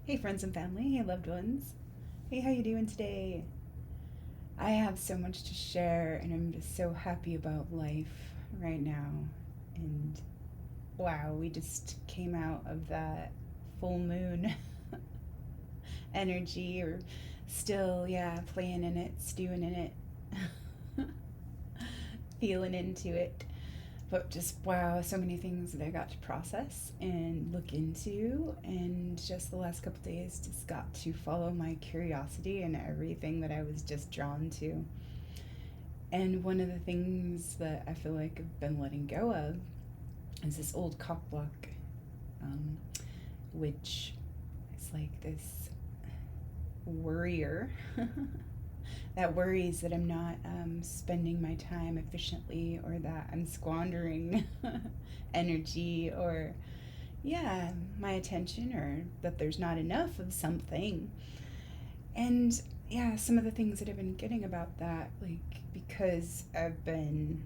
Hey friends and family, hey loved ones. Hey, how you doing today? I have so much to share and I'm just so happy about life right now. And wow, we just came out of that full moon energy or still, yeah, playing in it, stewing in it, feeling into it. But just wow, so many things that I got to process and look into, and just the last couple days just got to follow my curiosity and everything that I was just drawn to. And one of the things that I feel like I've been letting go of is this old cock block, um, which is like this worrier that worries that I'm not spending my time efficiently, or that I'm squandering energy, or yeah, my attention, or that there's not enough of something. And yeah, some of the things that I've been getting about that, like, because I've been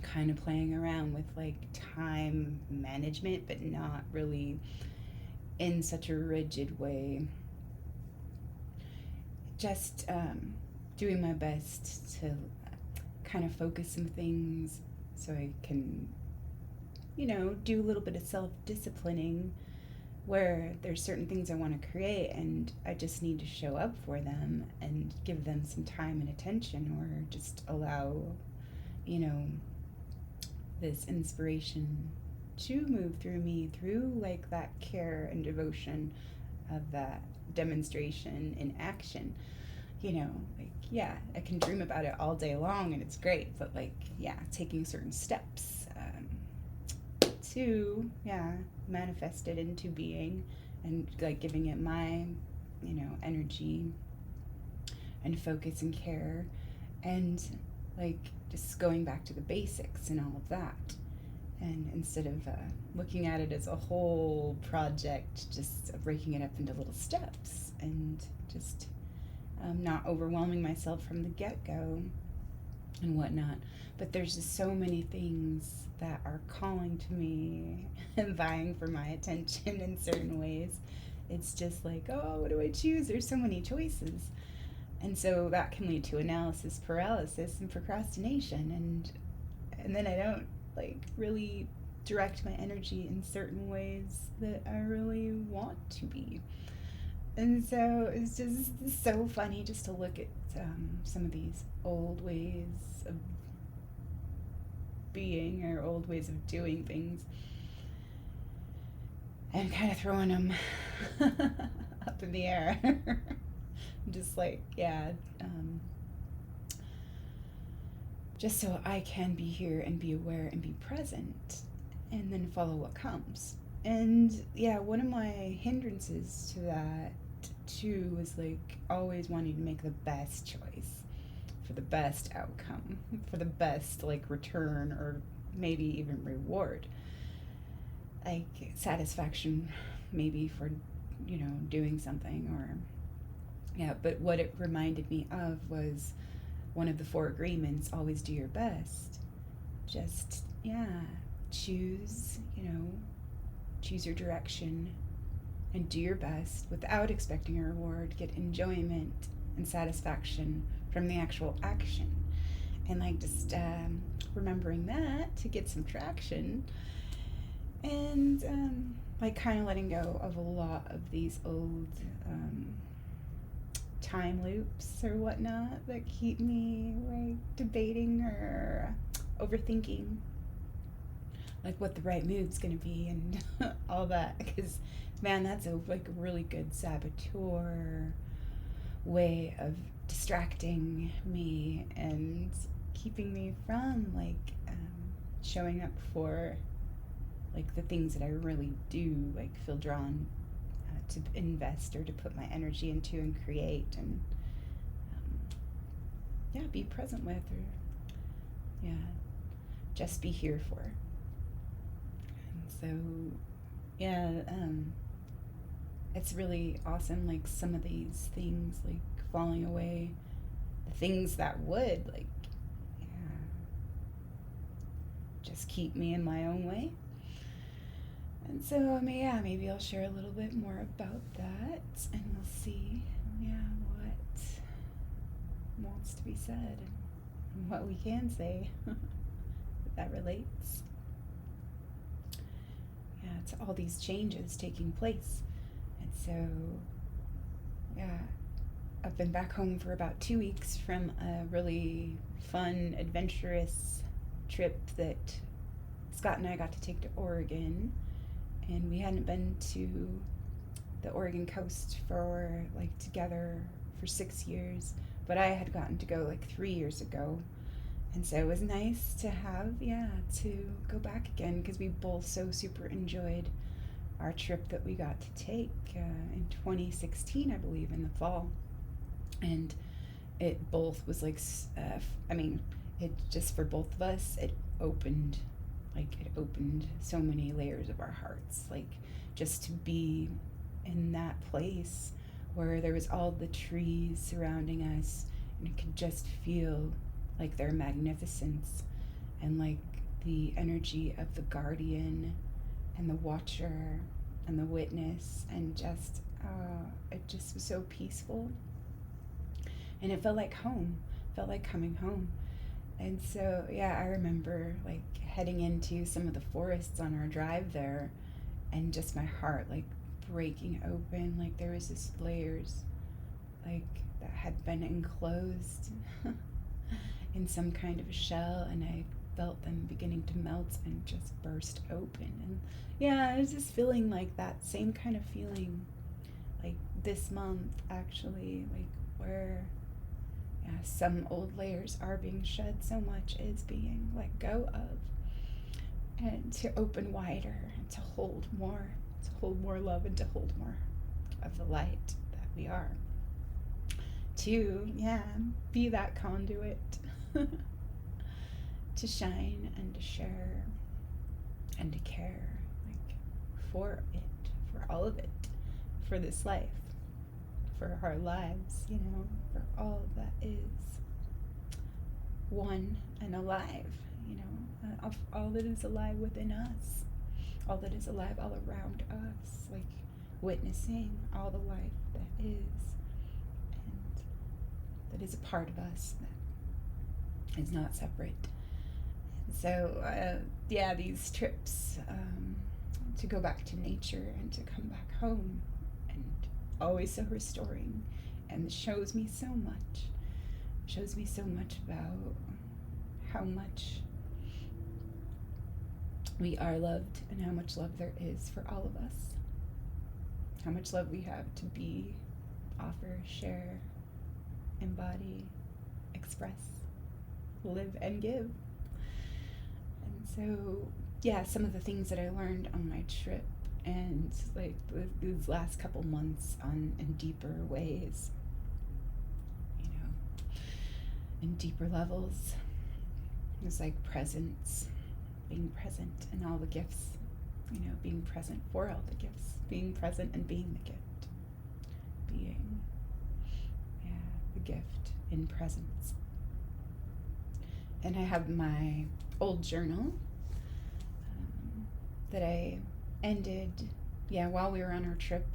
kind of playing around with like time management, but not really in such a rigid way, just doing my best to kind of focus some things so I can, do a little bit of self disciplining, where there's certain things I want to create and I just need to show up for them and give them some time and attention, or just allow, you know, this inspiration to move through me through like that care and devotion of that demonstration in action. Like, yeah, I can dream about it all day long and it's great, but like, yeah, taking certain steps to, yeah, manifest it into being, and like giving it my, energy and focus and care, and like just going back to the basics and all of that. And instead of looking at it as a whole project, just breaking it up into little steps, and just not overwhelming myself from the get-go and whatnot. But there's just so many things that are calling to me and vying for my attention in certain ways. It's just like, oh, what do I choose? There's so many choices. And so that can lead to analysis paralysis and procrastination, and then I don't like really direct my energy in certain ways that I really want to be. And so it's just so funny just to look at some of these old ways of being, or old ways of doing things, and kind of throwing them up in the air. Just like, yeah, just so I can be here and be aware and be present, and then follow what comes. And yeah, one of my hindrances to that too was like always wanting to make the best choice for the best outcome, for the best like return, or maybe even reward, like satisfaction maybe for, doing something, or yeah. But what it reminded me of was one of the four agreements: always do your best. Just, yeah, choose, choose your direction and do your best without expecting a reward. Get enjoyment and satisfaction from the actual action. And like just remembering that to get some traction, and like kind of letting go of a lot of these old time loops or whatnot that keep me like debating or overthinking like what the right move's gonna be and all that, because man, that's a like a really good saboteur way of distracting me and keeping me from like showing up for like the things that I really do like feel drawn to invest or to put my energy into and create, and um, yeah, be present with, or yeah, just be here for. And so yeah, it's really awesome, like some of these things like falling away, the things that would like, yeah, just keep me in my own way. And so, yeah, maybe I'll share a little bit more about that, and we'll see, yeah, what wants to be said and what we can say that relates. Yeah, to all these changes taking place. And so, yeah, I've been back home for about 2 weeks from a really fun, adventurous trip that Scott and I got to take to Oregon. And we hadn't been to the Oregon coast for like together for 6 years, but I had gotten to go like 3 years ago. And so it was nice to have, to go back again, because we both so super enjoyed our trip that we got to take in 2016, I believe, in the fall. And it both was like, it just for both of us, it opened so many layers of our hearts. Like, just to be in that place where there was all the trees surrounding us, and you could just feel like their magnificence, and like the energy of the guardian and the watcher and the witness, and just it just was so peaceful, and it felt like home, felt like coming home. And so, yeah, I remember like heading into some of the forests on our drive there, and just my heart like breaking open, like there was this layers like that had been enclosed in some kind of a shell, and I felt them beginning to melt and just burst open. And yeah, I was just feeling like that same kind of feeling like this month, actually, like where, yeah, some old layers are being shed, so much is being let go of, and to open wider, and to hold more love, and to hold more of the light that we are, to, yeah, be that conduit to shine and to share and to care, like, for it, for all of it, for this life, for our lives, for all that is one and alive, of all that is alive within us, all that is alive all around us, like witnessing all the life that is, and that is a part of us, that is not separate. And so, yeah, these trips, to go back to nature and to come back home, and always so restoring, and shows me so much about how much we are loved, and how much love there is for all of us, how much love we have to be, offer, share, embody, express, live, and give. And so, yeah, some of the things that I learned on my trip, and like these last couple months in deeper ways, in deeper levels, it was like presence, being present in all the gifts, being present for all the gifts, being present and being the gift, being, yeah, the gift in presence. And I have my old journal that I ended, while we were on our trip.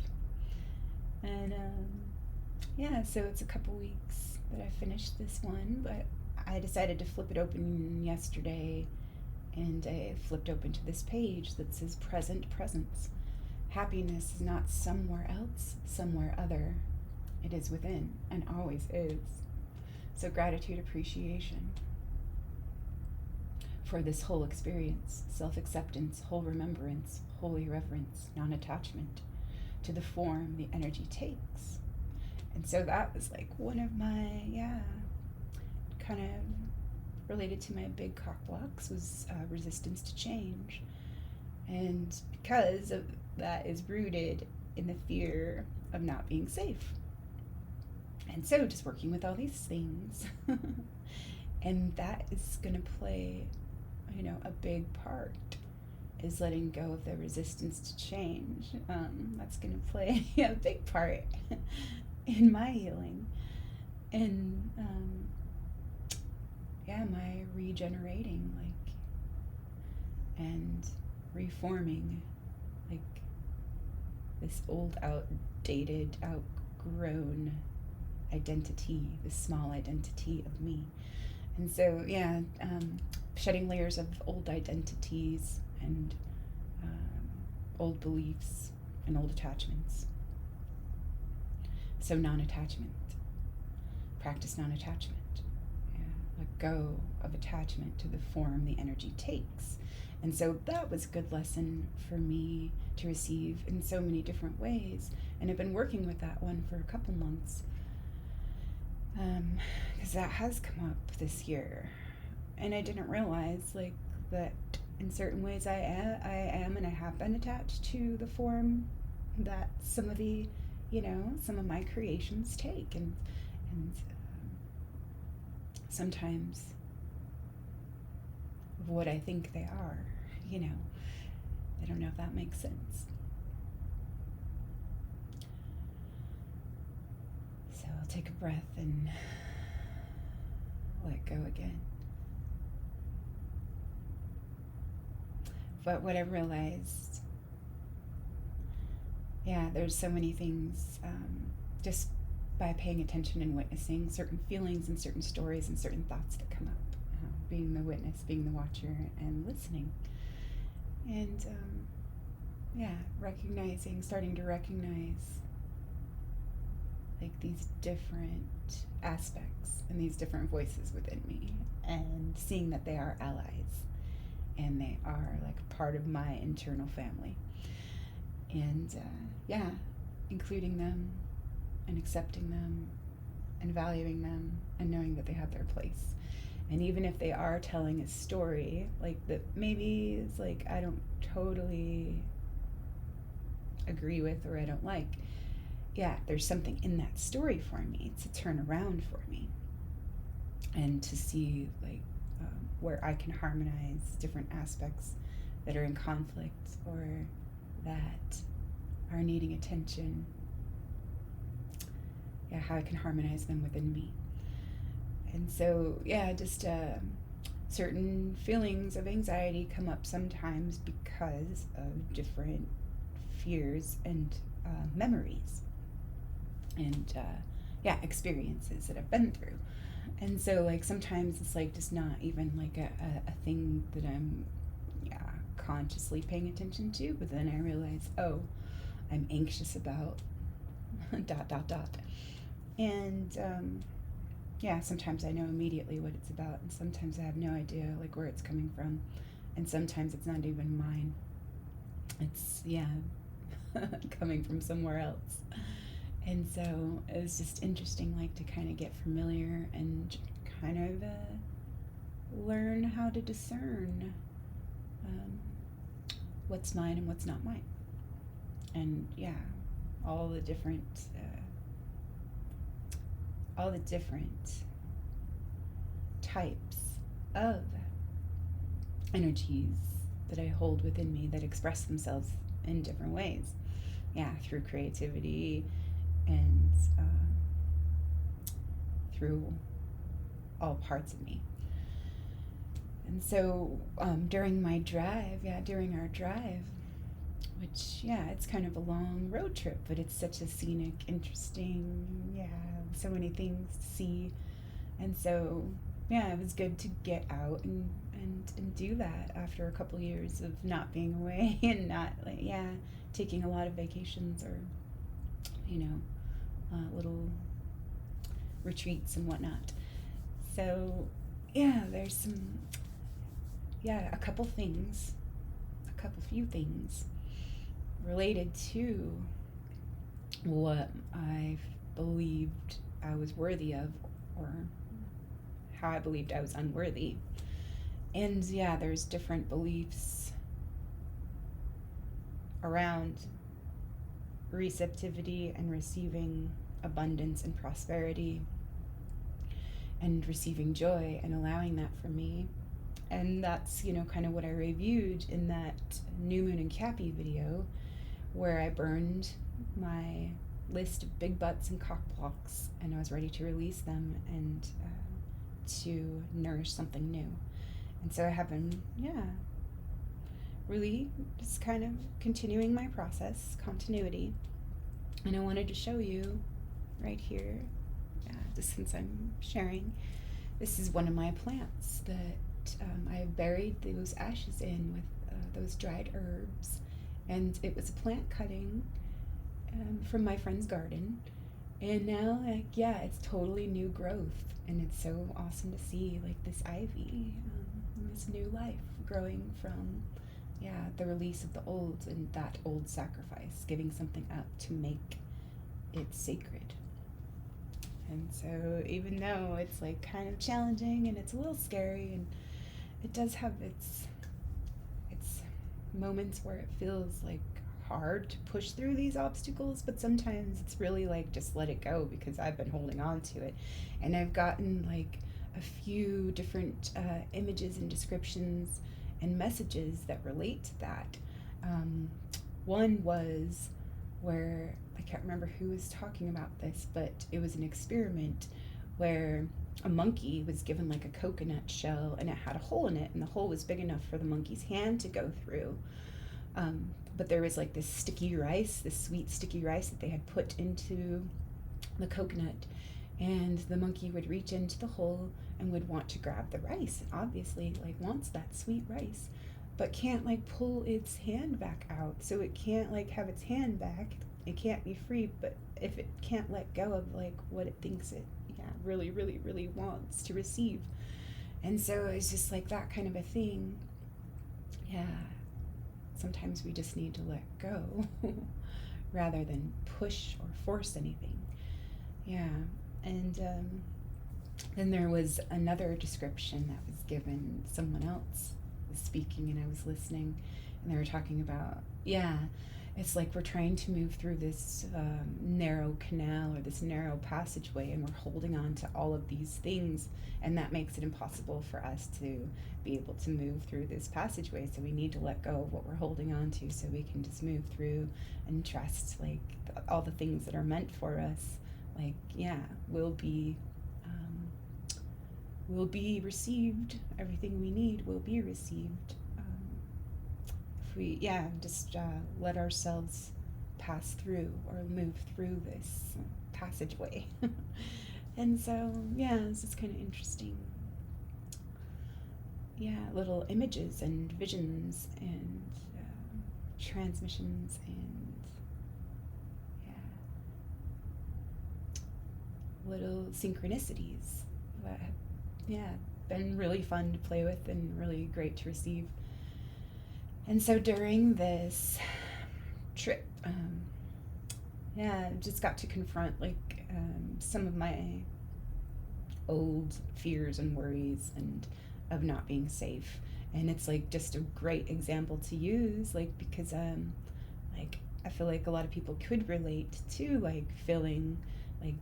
And yeah, so it's a couple weeks that I finished this one, but I decided to flip it open yesterday, and I flipped open to this page that says present presence. Happiness is not somewhere else, somewhere other. It is within, and always is. So gratitude, appreciation for this whole experience, self-acceptance, whole remembrance, holy reverence, non-attachment to the form the energy takes. And so that was like one of my, kind of related to my big cock blocks, was resistance to change. And because of that is rooted in the fear of not being safe. And so just working with all these things, and that is going to play, a big part, is letting go of the resistance to change. That's going to play a big part in my healing, and my regenerating, and reforming like this old, outdated, outgrown identity, this small identity of me. And so, yeah, shedding layers of old identities and old beliefs and old attachments. So non-attachment. Practice non-attachment. Yeah, let go of attachment to the form the energy takes. And so that was a good lesson for me to receive in so many different ways. And I've been working with that one for a couple months. Because that has come up this year. And I didn't realize, like, that in certain ways I am and I have been attached to the form that some of the, some of my creations take. And sometimes of what I think they are, I don't know if that makes sense. So I'll take a breath and let go again. But what I realized, there's so many things, just by paying attention and witnessing certain feelings and certain stories and certain thoughts that come up, being the witness, being the watcher, and listening. And starting to recognize like these different aspects and these different voices within me, and seeing that they are allies and they are like part of my internal family. And including them and accepting them and valuing them and knowing that they have their place. And even if they are telling a story, like that maybe it's like I don't totally agree with or I don't like, there's something in that story for me to turn around for me and to see like where I can harmonize different aspects that are in conflict or that are needing attention. How I can harmonize them within me. And so, just certain feelings of anxiety come up sometimes because of different fears and memories and, experiences that I've been through. And so, like, sometimes it's, like, just not even, like, a thing that I'm, consciously paying attention to, but then I realize, oh, I'm anxious about ... And, sometimes I know immediately what it's about, and sometimes I have no idea, like, where it's coming from, and sometimes it's not even mine. It's, coming from somewhere else. And so it was just interesting, like, to kind of get familiar and kind of learn how to discern what's mine and what's not mine. And, all the different types of energies that I hold within me that express themselves in different ways. Through creativity and through all parts of me. And so during our drive, which, it's kind of a long road trip, but it's such a scenic, interesting, so many things to see. And so, it was good to get out and do that after a couple years of not being away and not, like, taking a lot of vacations or, little retreats and whatnot. So, there's some, a few things related to what I believed I was worthy of, or how I believed I was unworthy. And there's different beliefs around receptivity and receiving abundance and prosperity and receiving joy and allowing that for me. And that's, kind of what I reviewed in that New Moon and Cappy video, where I burned my list of big butts and cock blocks, and I was ready to release them and to nourish something new. And so I have been, really just kind of continuing my process, continuity. And I wanted to show you right here, just since I'm sharing, this is one of my plants that I buried those ashes in with those dried herbs. And it was a plant cutting from my friend's garden. And now, like, yeah, it's totally new growth. And it's so awesome to see, like, this ivy, this new life growing from, yeah, the release of the old and that old sacrifice, giving something up to make it sacred. And so even though it's like kind of challenging and it's a little scary, and it does have its moments where it feels like hard to push through these obstacles, but sometimes it's really like just let it go, because I've been holding on to it. And I've gotten like a few different images and descriptions and messages that relate to that. One was where, I can't remember who was talking about this, but it was an experiment where a monkey was given like a coconut shell, and it had a hole in it, and the hole was big enough for the monkey's hand to go through. But there was like this sticky rice, this sweet sticky rice that they had put into the coconut, and the monkey would reach into the hole and would want to grab the rice, and obviously like wants that sweet rice, but can't like pull its hand back out. So it can't like have its hand back. It can't be free, but if it can't let go of like what it thinks it, yeah, really, really, really wants to receive. And so it's just like that kind of a thing. Yeah. Sometimes we just need to let go rather than push or force anything. Yeah. And then there was another description that was given. Someone else was speaking and I was listening, and they were talking about, yeah, it's like we're trying to move through this narrow canal or this narrow passageway, and we're holding on to all of these things, and that makes it impossible for us to be able to move through this passageway. So we need to let go of what we're holding on to so we can just move through and trust like all the things that are meant for us. Like, yeah, will be received. Everything we need will be received. If we, yeah, just let ourselves pass through or move through this passageway. And so, yeah, this is kind of interesting. Yeah, little images and visions and transmissions and, yeah, little synchronicities that have, yeah, been really fun to play with and really great to receive. And so during this trip, yeah, just got to confront like some of my old fears and worries and of not being safe. And it's like just a great example to use, like, because like I feel like a lot of people could relate to like feeling like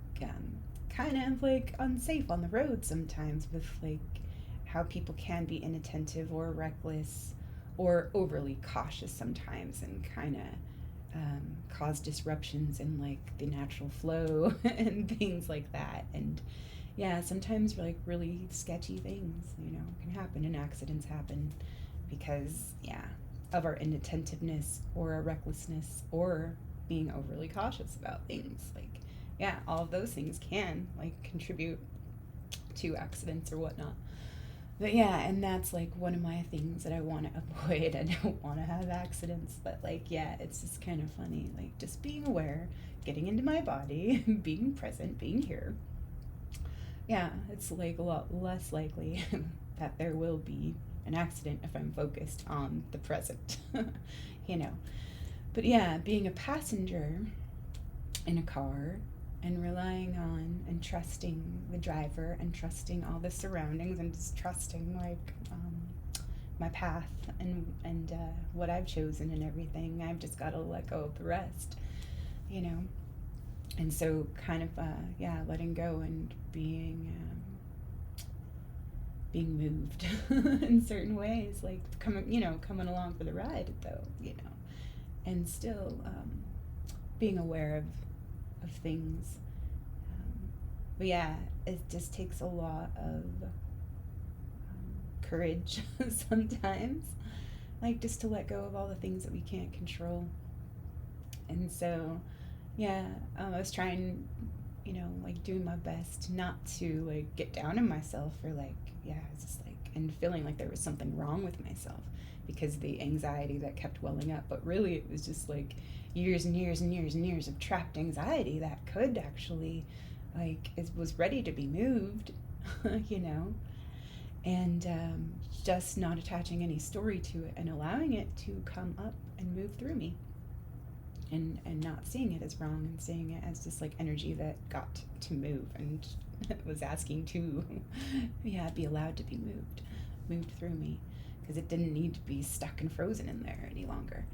kind of like unsafe on the road sometimes, with like how people can be inattentive or reckless or overly cautious sometimes, and kind of cause disruptions in like the natural flow and things like that. And yeah, sometimes like really sketchy things, can happen, and accidents happen because, yeah, of our inattentiveness or our recklessness or being overly cautious about things. Like, yeah, all of those things can like contribute to accidents or whatnot. But yeah, and that's like one of my things that I want to avoid. I don't want to have accidents, but like, yeah, it's just kind of funny, like just being aware, getting into my body, being present, being here. Yeah, it's like a lot less likely that there will be an accident if I'm focused on the present, you know. But yeah, being a passenger in a car and relying on and trusting the driver and trusting all the surroundings and just trusting like my path and what I've chosen and everything. I've just got to let go of the rest, you know. And so kind of yeah, letting go and being moved in certain ways, like coming along for the ride though, and still being aware of things. But yeah, it just takes a lot of courage sometimes, like just to let go of all the things that we can't control. And so, yeah, I was trying, like doing my best not to like get down on myself or like, yeah, it's just like, and feeling like there was something wrong with myself because of the anxiety that kept welling up. But really, it was just like years and years and years and years of trapped anxiety that could actually, like, it was ready to be moved, you know, and just not attaching any story to it and allowing it to come up and move through me, and not seeing it as wrong and seeing it as just like energy that got to move and was asking to yeah, be allowed to be moved through me, because it didn't need to be stuck and frozen in there any longer.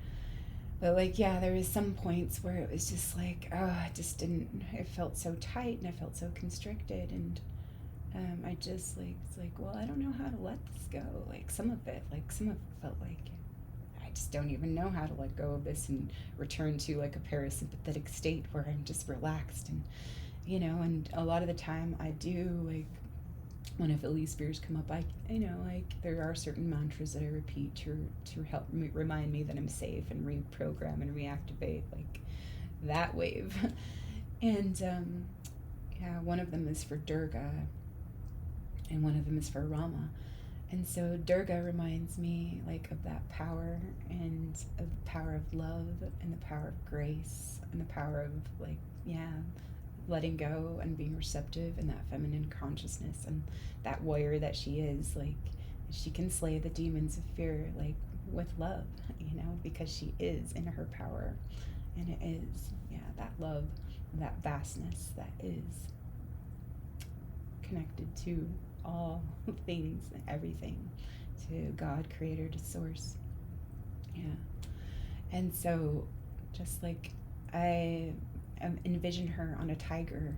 But like, yeah, there was some points where it was just like, oh, it just didn't, it felt so tight and I felt so constricted. And I just like, it's like, well, I don't know how to let this go. Like some of it felt like I just don't even know how to let go of this and return to like a parasympathetic state where I'm just relaxed. And and a lot of the time I do, like, when I feel these fears come up, I like there are certain mantras that I repeat to help me, remind me that I'm safe, and reprogram and reactivate like that wave. And yeah, one of them is for Durga and one of them is for Rama. And so Durga reminds me like of that power, and of the power of love and the power of grace and the power of like, yeah, letting go and being receptive, and that feminine consciousness and that warrior that she is, like she can slay the demons of fear like with love, because she is in her power. And it is, yeah, that love, that vastness that is connected to all things and everything, to God, creator, to source. Yeah. And so just like I envision her on a tiger,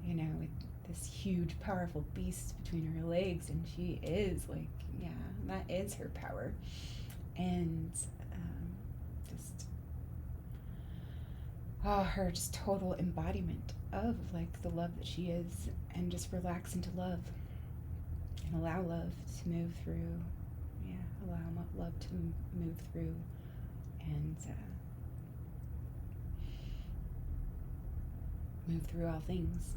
with this huge, powerful beast between her legs, and she is like, yeah, that is her power. And just, her just total embodiment of like the love that she is, and just relax into love and allow love to move through. Yeah, allow love to move through, and move through all things.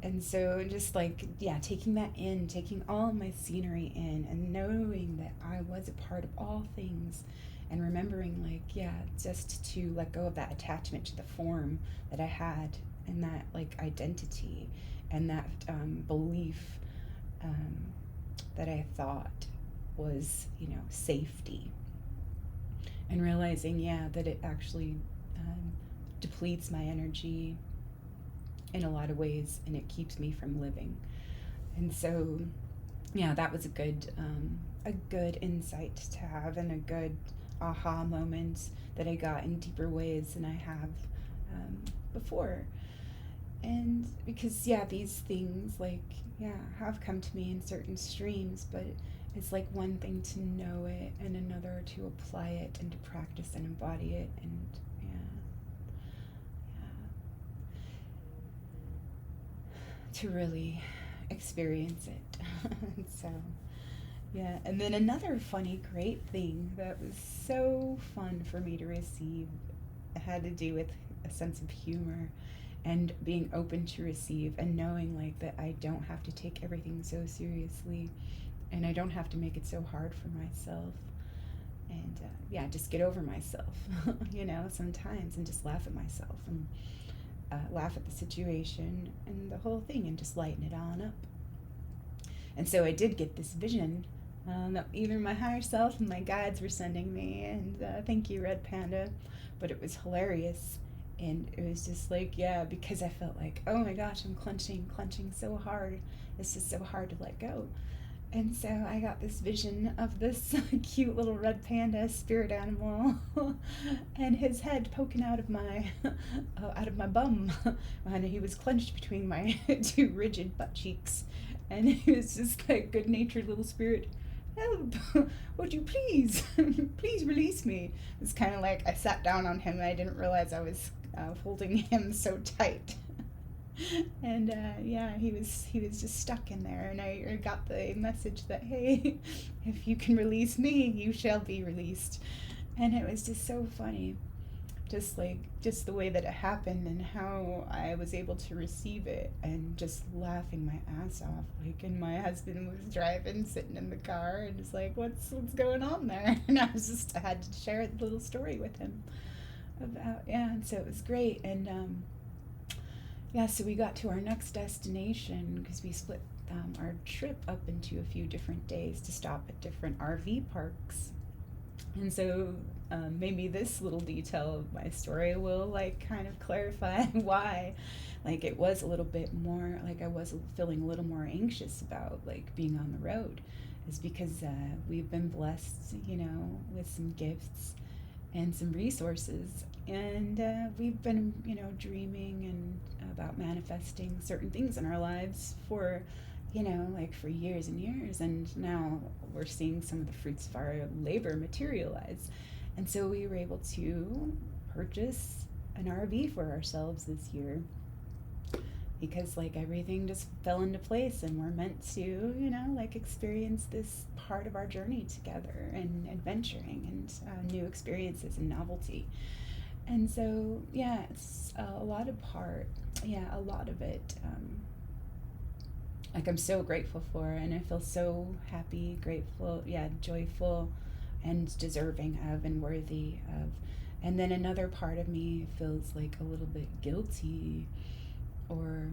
And so just like, yeah, taking that in, taking all of my scenery in, and knowing that I was a part of all things, and remembering like, yeah, just to let go of that attachment to the form that I had, and that like identity, and that belief that I thought was, safety. And realizing, yeah, that it actually depletes my energy in a lot of ways, and it keeps me from living. And so, yeah, that was a good insight to have, and a good aha moment that I got in deeper ways than I have before. And because, yeah, these things like, yeah, have come to me in certain streams, but it's like one thing to know it and another to apply it and to practice and embody it. And to really experience it. So, yeah. And then another funny, great thing that was so fun for me to receive had to do with a sense of humor and being open to receive, and knowing like that I don't have to take everything so seriously, and I don't have to make it so hard for myself. And yeah, just get over myself, sometimes, and just laugh at myself, and laugh at the situation and the whole thing, and just lighten it on up. And so I did get this vision that either my higher self and my guides were sending me, and thank you, Red Panda. But it was hilarious, and it was just like, yeah, because I felt like, oh my gosh, I'm clenching so hard. It's just so hard to let go. And so I got this vision of this cute little red panda spirit animal, and his head poking out of my bum, and he was clenched between my two rigid butt cheeks, and he was just like good-natured little spirit. Help! Would you please, please release me? It's kind of like I sat down on him and I didn't realize I was holding him so tight. And yeah, he was just stuck in there, and I got the message that, hey, if you can release me, you shall be released. And it was just so funny, just the way that it happened and how I was able to receive it, and just laughing my ass off. Like, and my husband was driving, sitting in the car, and just like, what's going on there? And I had to share a little story with him about, yeah. And so it was great. And yeah, so we got to our next destination because we split our trip up into a few different days to stop at different RV parks. And so maybe this little detail of my story will like kind of clarify why, like, it was a little bit more like I was feeling a little more anxious about like being on the road, is because we've been blessed, with some gifts and some resources, and we've been, dreaming and about manifesting certain things in our lives for, like, for years and years, and now we're seeing some of the fruits of our labor materialize. And so we were able to purchase an RV for ourselves this year, because like everything just fell into place, and we're meant to, like, experience this part of our journey together, and adventuring, and new experiences and novelty. And so yeah, it's a lot of it, like, I'm so grateful for, and I feel so happy, grateful, yeah, joyful, and deserving of, and worthy of. And then another part of me feels like a little bit guilty, or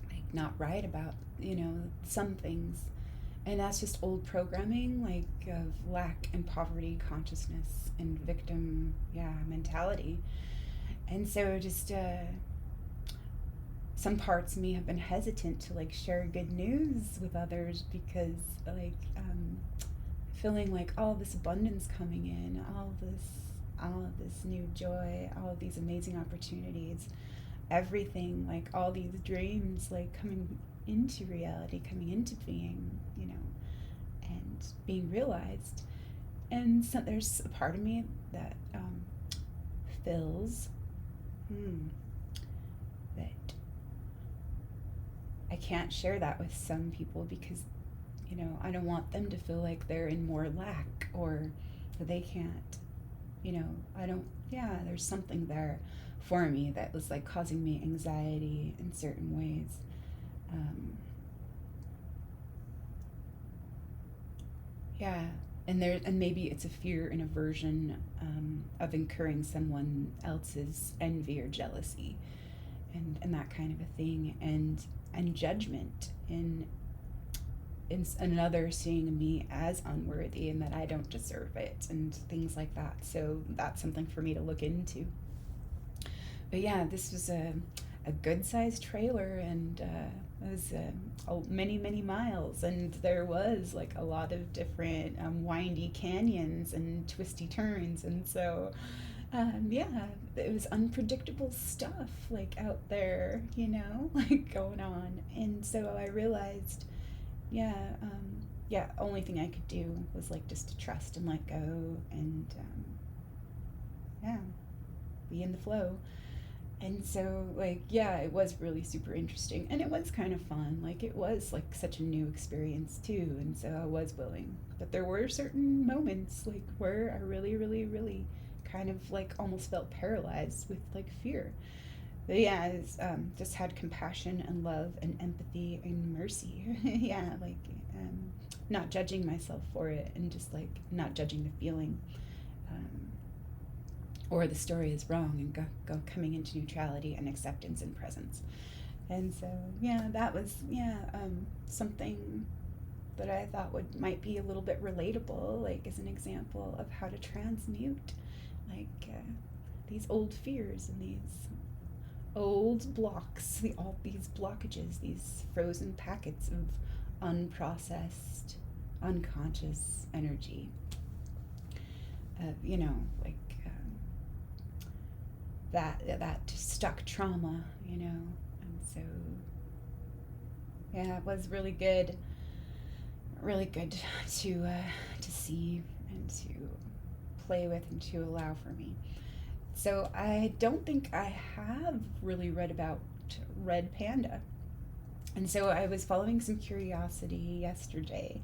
like not right about, some things. And that's just old programming, like, of lack and poverty consciousness and victim, yeah, mentality. And so just some parts of me have been hesitant to like share good news with others, because like, feeling like all this abundance coming in, all of this new joy, all of these amazing opportunities, everything, like all these dreams, like coming into reality, coming into being, and being realized. And so there's a part of me that feels that I can't share that with some people, because I don't want them to feel like they're in more lack, or that they can't, I don't, yeah, there's something there for me that was like causing me anxiety in certain ways. Yeah, and maybe it's a fear and aversion, of incurring someone else's envy or jealousy, and that kind of a thing, and judgment, in another seeing me as unworthy, and that I don't deserve it, and things like that. So that's something for me to look into. But yeah, this was a good sized trailer, and it was many, many miles, and there was like a lot of different windy canyons and twisty turns. And so yeah, it was unpredictable stuff like out there, like going on. And so I realized, yeah, yeah, only thing I could do was like just to trust and let go, and yeah, be in the flow. And so, like, yeah, it was really super interesting, and it was kind of fun. Like, it was like such a new experience too, and so I was willing. But there were certain moments like where I really, really, really kind of like almost felt paralyzed with like fear. But yeah, just had compassion and love and empathy and mercy. Yeah, like, not judging myself for it, and just like not judging the feeling. Um, or the story is wrong, and coming into neutrality and acceptance and presence. And so yeah, that was, yeah, something that I thought might be a little bit relatable, like as an example of how to transmute, like, these old fears and these old blocks, all these blockages, these frozen packets of unprocessed, unconscious energy. Like, that stuck trauma, and so yeah, it was really good to see and to play with and to allow for me. So I don't think I have really read about red panda. And so I was following some curiosity yesterday,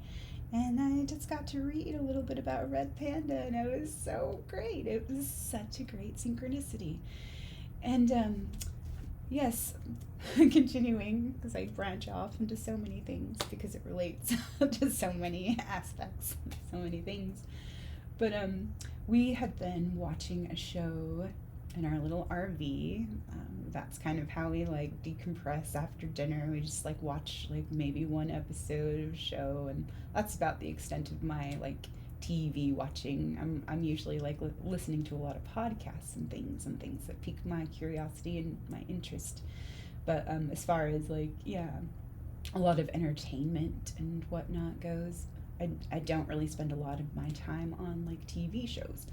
and I just got to read a little bit about red panda, and it was so great. It was such a great synchronicity. And yes, continuing, because I branch off into so many things because it relates to so many aspects, so many things. But we had been watching a show in our little RV. That's kind of how we like decompress after dinner. We just like watch like maybe one episode of a show, and that's about the extent of my like TV watching. I'm usually like listening to a lot of podcasts and things that pique my curiosity and my interest. But as far as like a lot of entertainment and whatnot goes, I don't really spend a lot of my time on like TV shows.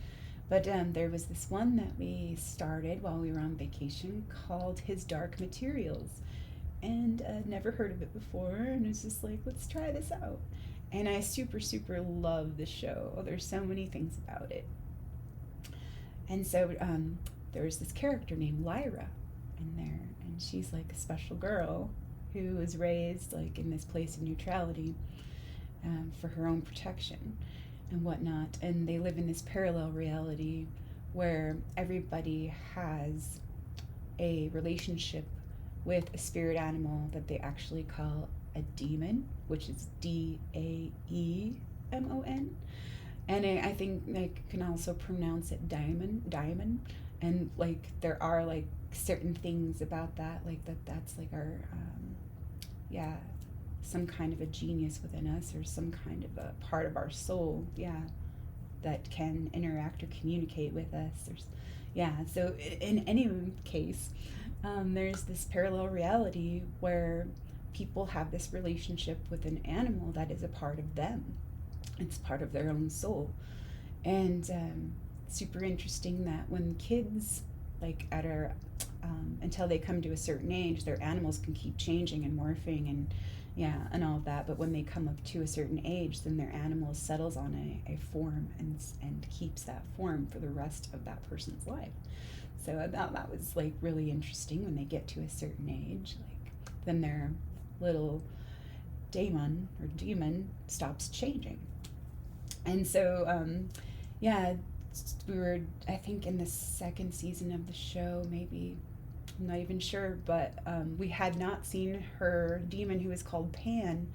But there was this one that we started while we were on vacation called His Dark Materials. And never heard of it before, and it's just like, let's try this out. And I super, super love the show. There's so many things about it. And so there's this character named Lyra in there, and she's like a special girl who was raised like in this place of neutrality for her own protection and whatnot. And they live in this parallel reality where everybody has a relationship with a spirit animal that they actually call a demon, which is Daemon. And I think I can also pronounce it diamond. And like there are like certain things about that, like that's like our some kind of a genius within us, or some kind of a part of our soul, that can interact or communicate with us. So in any case, there's this parallel reality where people have this relationship with an animal that is a part of them. It's part of their own soul. And super interesting that when kids, like at our, until they come to a certain age, their animals can keep changing and morphing and all of that. But when they come up to a certain age, then their animal settles on a form and keeps that form for the rest of that person's life. So I thought that was like really interesting. When they get to a certain age, like then their little demon stops changing. And so we were, I think, in the second season of the show, maybe, I'm not even sure, but we had not seen her demon, who was called Pan,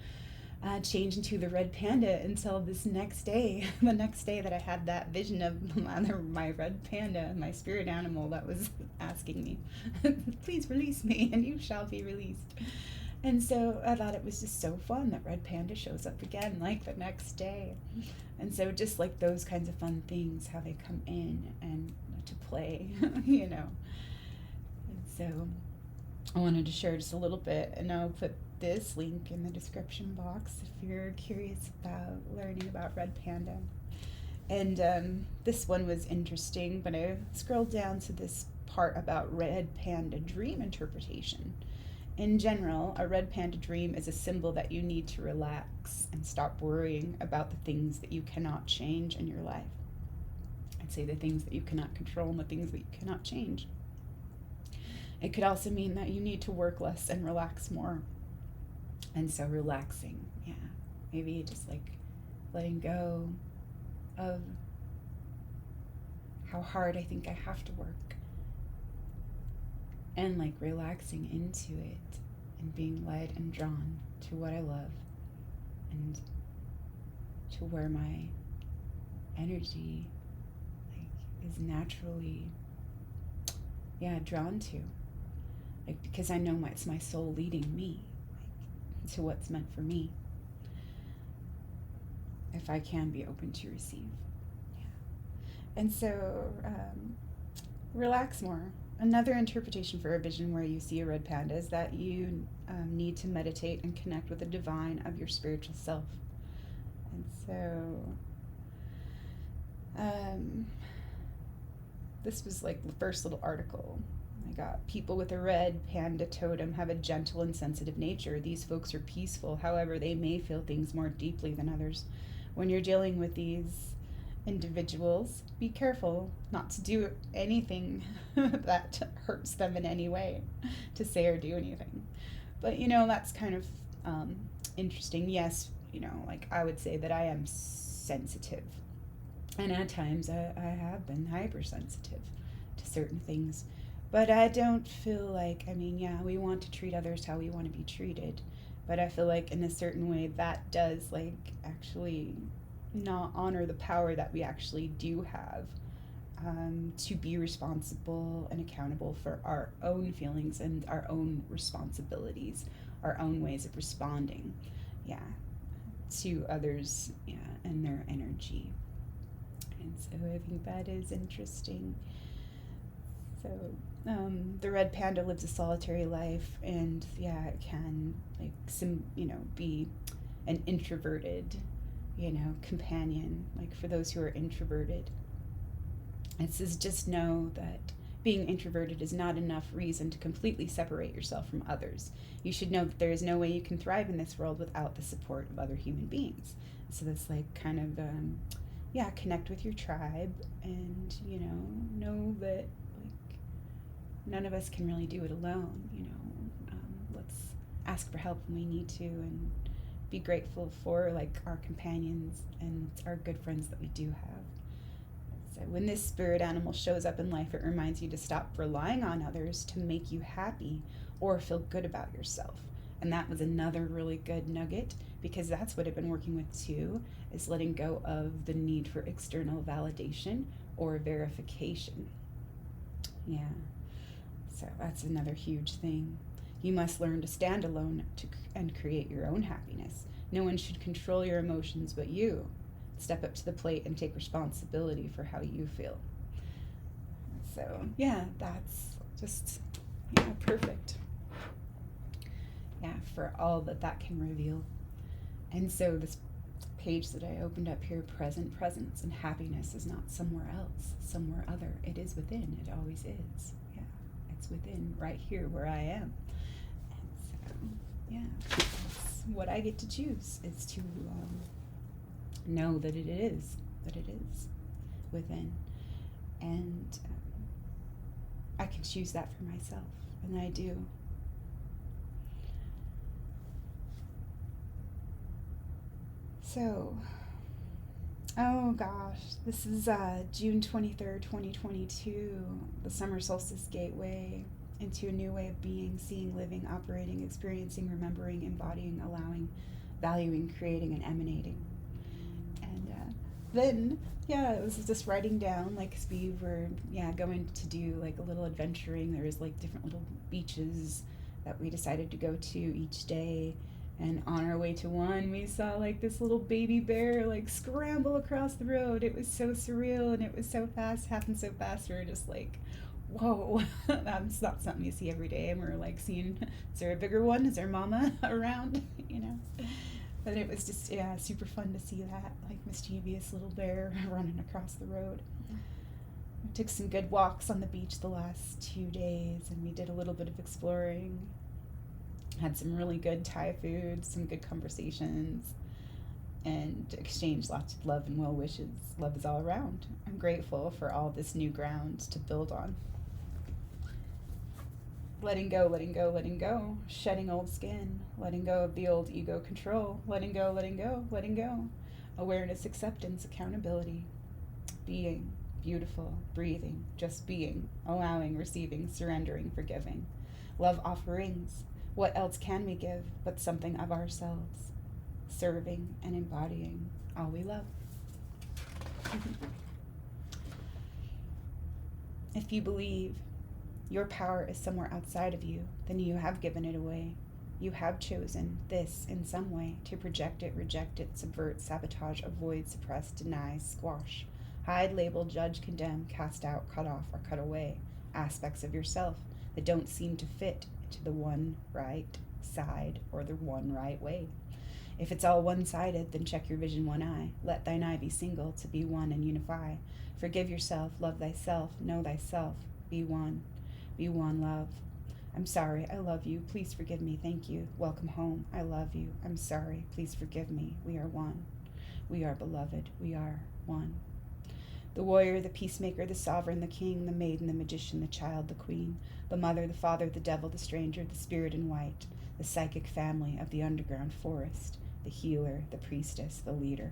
change into the red panda until this next day, the next day that I had that vision of my red panda, my spirit animal that was asking me, please release me and you shall be released. And so I thought it was just so fun that red panda shows up again like the next day. And so just like those kinds of fun things, how they come in and to play, And so I wanted to share just a little bit, and I'll put this link in the description box if you're curious about learning about red panda. And this one was interesting, but I scrolled down to this part about red panda dream interpretation. In general, a red panda dream is a symbol that you need to relax and stop worrying about the things that you cannot change in your life. I'd say the things that you cannot control and the things that you cannot change. It could also mean that you need to work less and relax more. And so relaxing, maybe just like letting go of how hard I think I have to work. And like relaxing into it and being led and drawn to what I love and to where my energy like is naturally drawn to, like, because I know it's my soul leading me like, to what's meant for me, if I can be open to receive. And so relax more. Another interpretation for a vision where you see a red panda is that you need to meditate and connect with the divine of your spiritual self. And so this was like the first little article I got. People with a red panda totem have a gentle and sensitive nature. These folks are peaceful. However, they may feel things more deeply than others. When you're dealing with these Individuals, be careful not to do anything that hurts them in any way, to say or do anything. But that's kind of interesting. Yes, like I would say that I am sensitive. And at times I have been hypersensitive to certain things. But I don't feel like, yeah, we want to treat others how we want to be treated. But I feel like in a certain way that does, like, actually not honor the power that we actually do have, to be responsible and accountable for our own feelings and our own responsibilities, our own ways of responding, yeah, to others, yeah, and their energy. And so I think that is interesting. So the red panda lives a solitary life, and yeah, it can, like, be an introverted, companion. Like, for those who are introverted, it says just know that being introverted is not enough reason to completely separate yourself from others. You should know that there is no way you can thrive in this world without the support of other human beings. So that's like kind of, connect with your tribe, and, know that, like, none of us can really do it alone. Let's ask for help when we need to, and be grateful for, like, our companions and our good friends that we do have. So when this spirit animal shows up in life, it reminds you to stop relying on others to make you happy or feel good about yourself. And that was another really good nugget, because that's what I've been working with too, is letting go of the need for external validation or verification. Yeah. So that's another huge thing. You must learn to stand alone and create your own happiness. No one should control your emotions but you. Step up to the plate and take responsibility for how you feel. So, yeah, that's just, perfect. Yeah, for all that can reveal. And so this page that I opened up here, presence, and happiness is not somewhere else, somewhere other. It is within. It always is. Yeah, it's within, right here where I am. And so, yeah, that's what I get to choose, is to know that it is within. And I can choose that for myself, and I do. So, oh gosh, this is June 23rd, 2022, the summer solstice gateway into a new way of being, seeing, living, operating, experiencing, remembering, embodying, allowing, valuing, creating, and emanating. And then, it was just writing down, like, we were, going to do, like, a little adventuring. There was, like, different little beaches that we decided to go to each day. And on our way to one, we saw, like, this little baby bear, like, scramble across the road. It was so surreal, and it was so fast, happened so fast. We were just like, whoa, that's not something you see every day. And we're, like, seeing, is there a bigger one? Is there mama around? But it was just, super fun to see that, like, mischievous little bear running across the road. We took some good walks on the beach the last 2 days, and we did a little bit of exploring. Had some really good Thai food, some good conversations, and exchanged lots of love and well wishes. Love is all around. I'm grateful for all this new ground to build on. Letting go, letting go, letting go. Shedding old skin. Letting go of the old ego control. Letting go, letting go, letting go. Awareness, acceptance, accountability. Being, beautiful, breathing, just being, allowing, receiving, surrendering, forgiving. Love offerings. What else can we give but something of ourselves? Serving and embodying all we love. If you believe your power is somewhere outside of you, then you have given it away. You have chosen this in some way to project it, reject it, subvert, sabotage, avoid, suppress, deny, squash, hide, label, judge, condemn, cast out, cut off, or cut away aspects of yourself that don't seem to fit to the one right side or the one right way. If it's all one-sided, then check your vision one eye. Let thine eye be single to be one and unify. Forgive yourself, love thyself, know thyself, be one love. I'm sorry, I love you, please forgive me, thank you. Welcome home, I love you, I'm sorry, please forgive me, we are one. We are beloved, we are one. The warrior, the peacemaker, the sovereign, the king, the maiden, the magician, the child, the queen, the mother, the father, the devil, the stranger, the spirit in white, the psychic family of the underground forest, the healer, the priestess, the leader,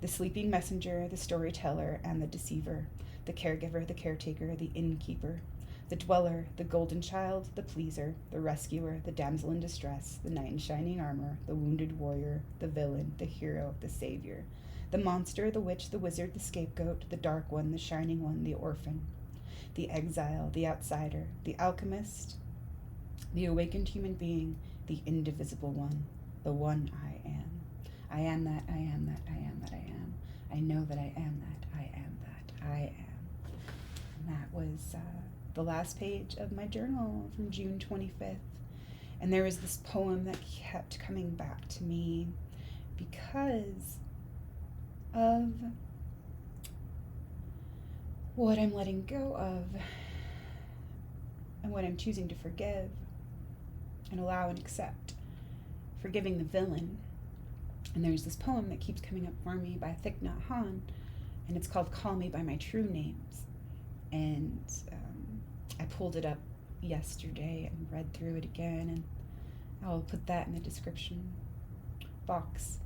the sleeping messenger, the storyteller, and the deceiver, the caregiver, the caretaker, the innkeeper, the dweller, the golden child, the pleaser, the rescuer, the damsel in distress, the knight in shining armor, the wounded warrior, the villain, the hero, the savior, the monster, the witch, the wizard, the scapegoat, the dark one, the shining one, the orphan, the exile, the outsider, the alchemist, the awakened human being, the indivisible one, the one I am. I am that, I am that, I am that I am. I know that I am that, I am that, I am. And that was the last page of my journal from June 25th. And there was this poem that kept coming back to me because of what I'm letting go of and what I'm choosing to forgive and allow and accept. Forgiving the villain. And there's this poem that keeps coming up for me by Thich Nhat Hanh, and it's called Call Me by My True Names. And I pulled it up yesterday and read through it again, and I'll put that in the description box.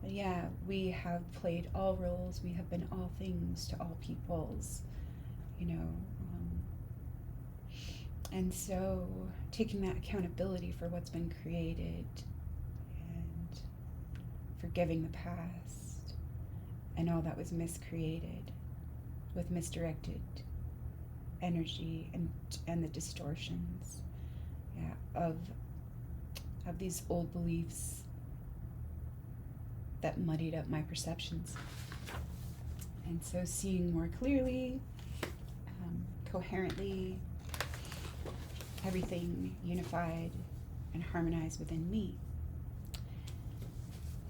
But yeah, we have played all roles, we have been all things to all peoples, you know. And so taking that accountability for what's been created and forgiving the past and all that was miscreated with misdirected energy and the distortions, of these old beliefs that muddied up my perceptions. And so seeing more clearly, coherently, everything unified and harmonized within me.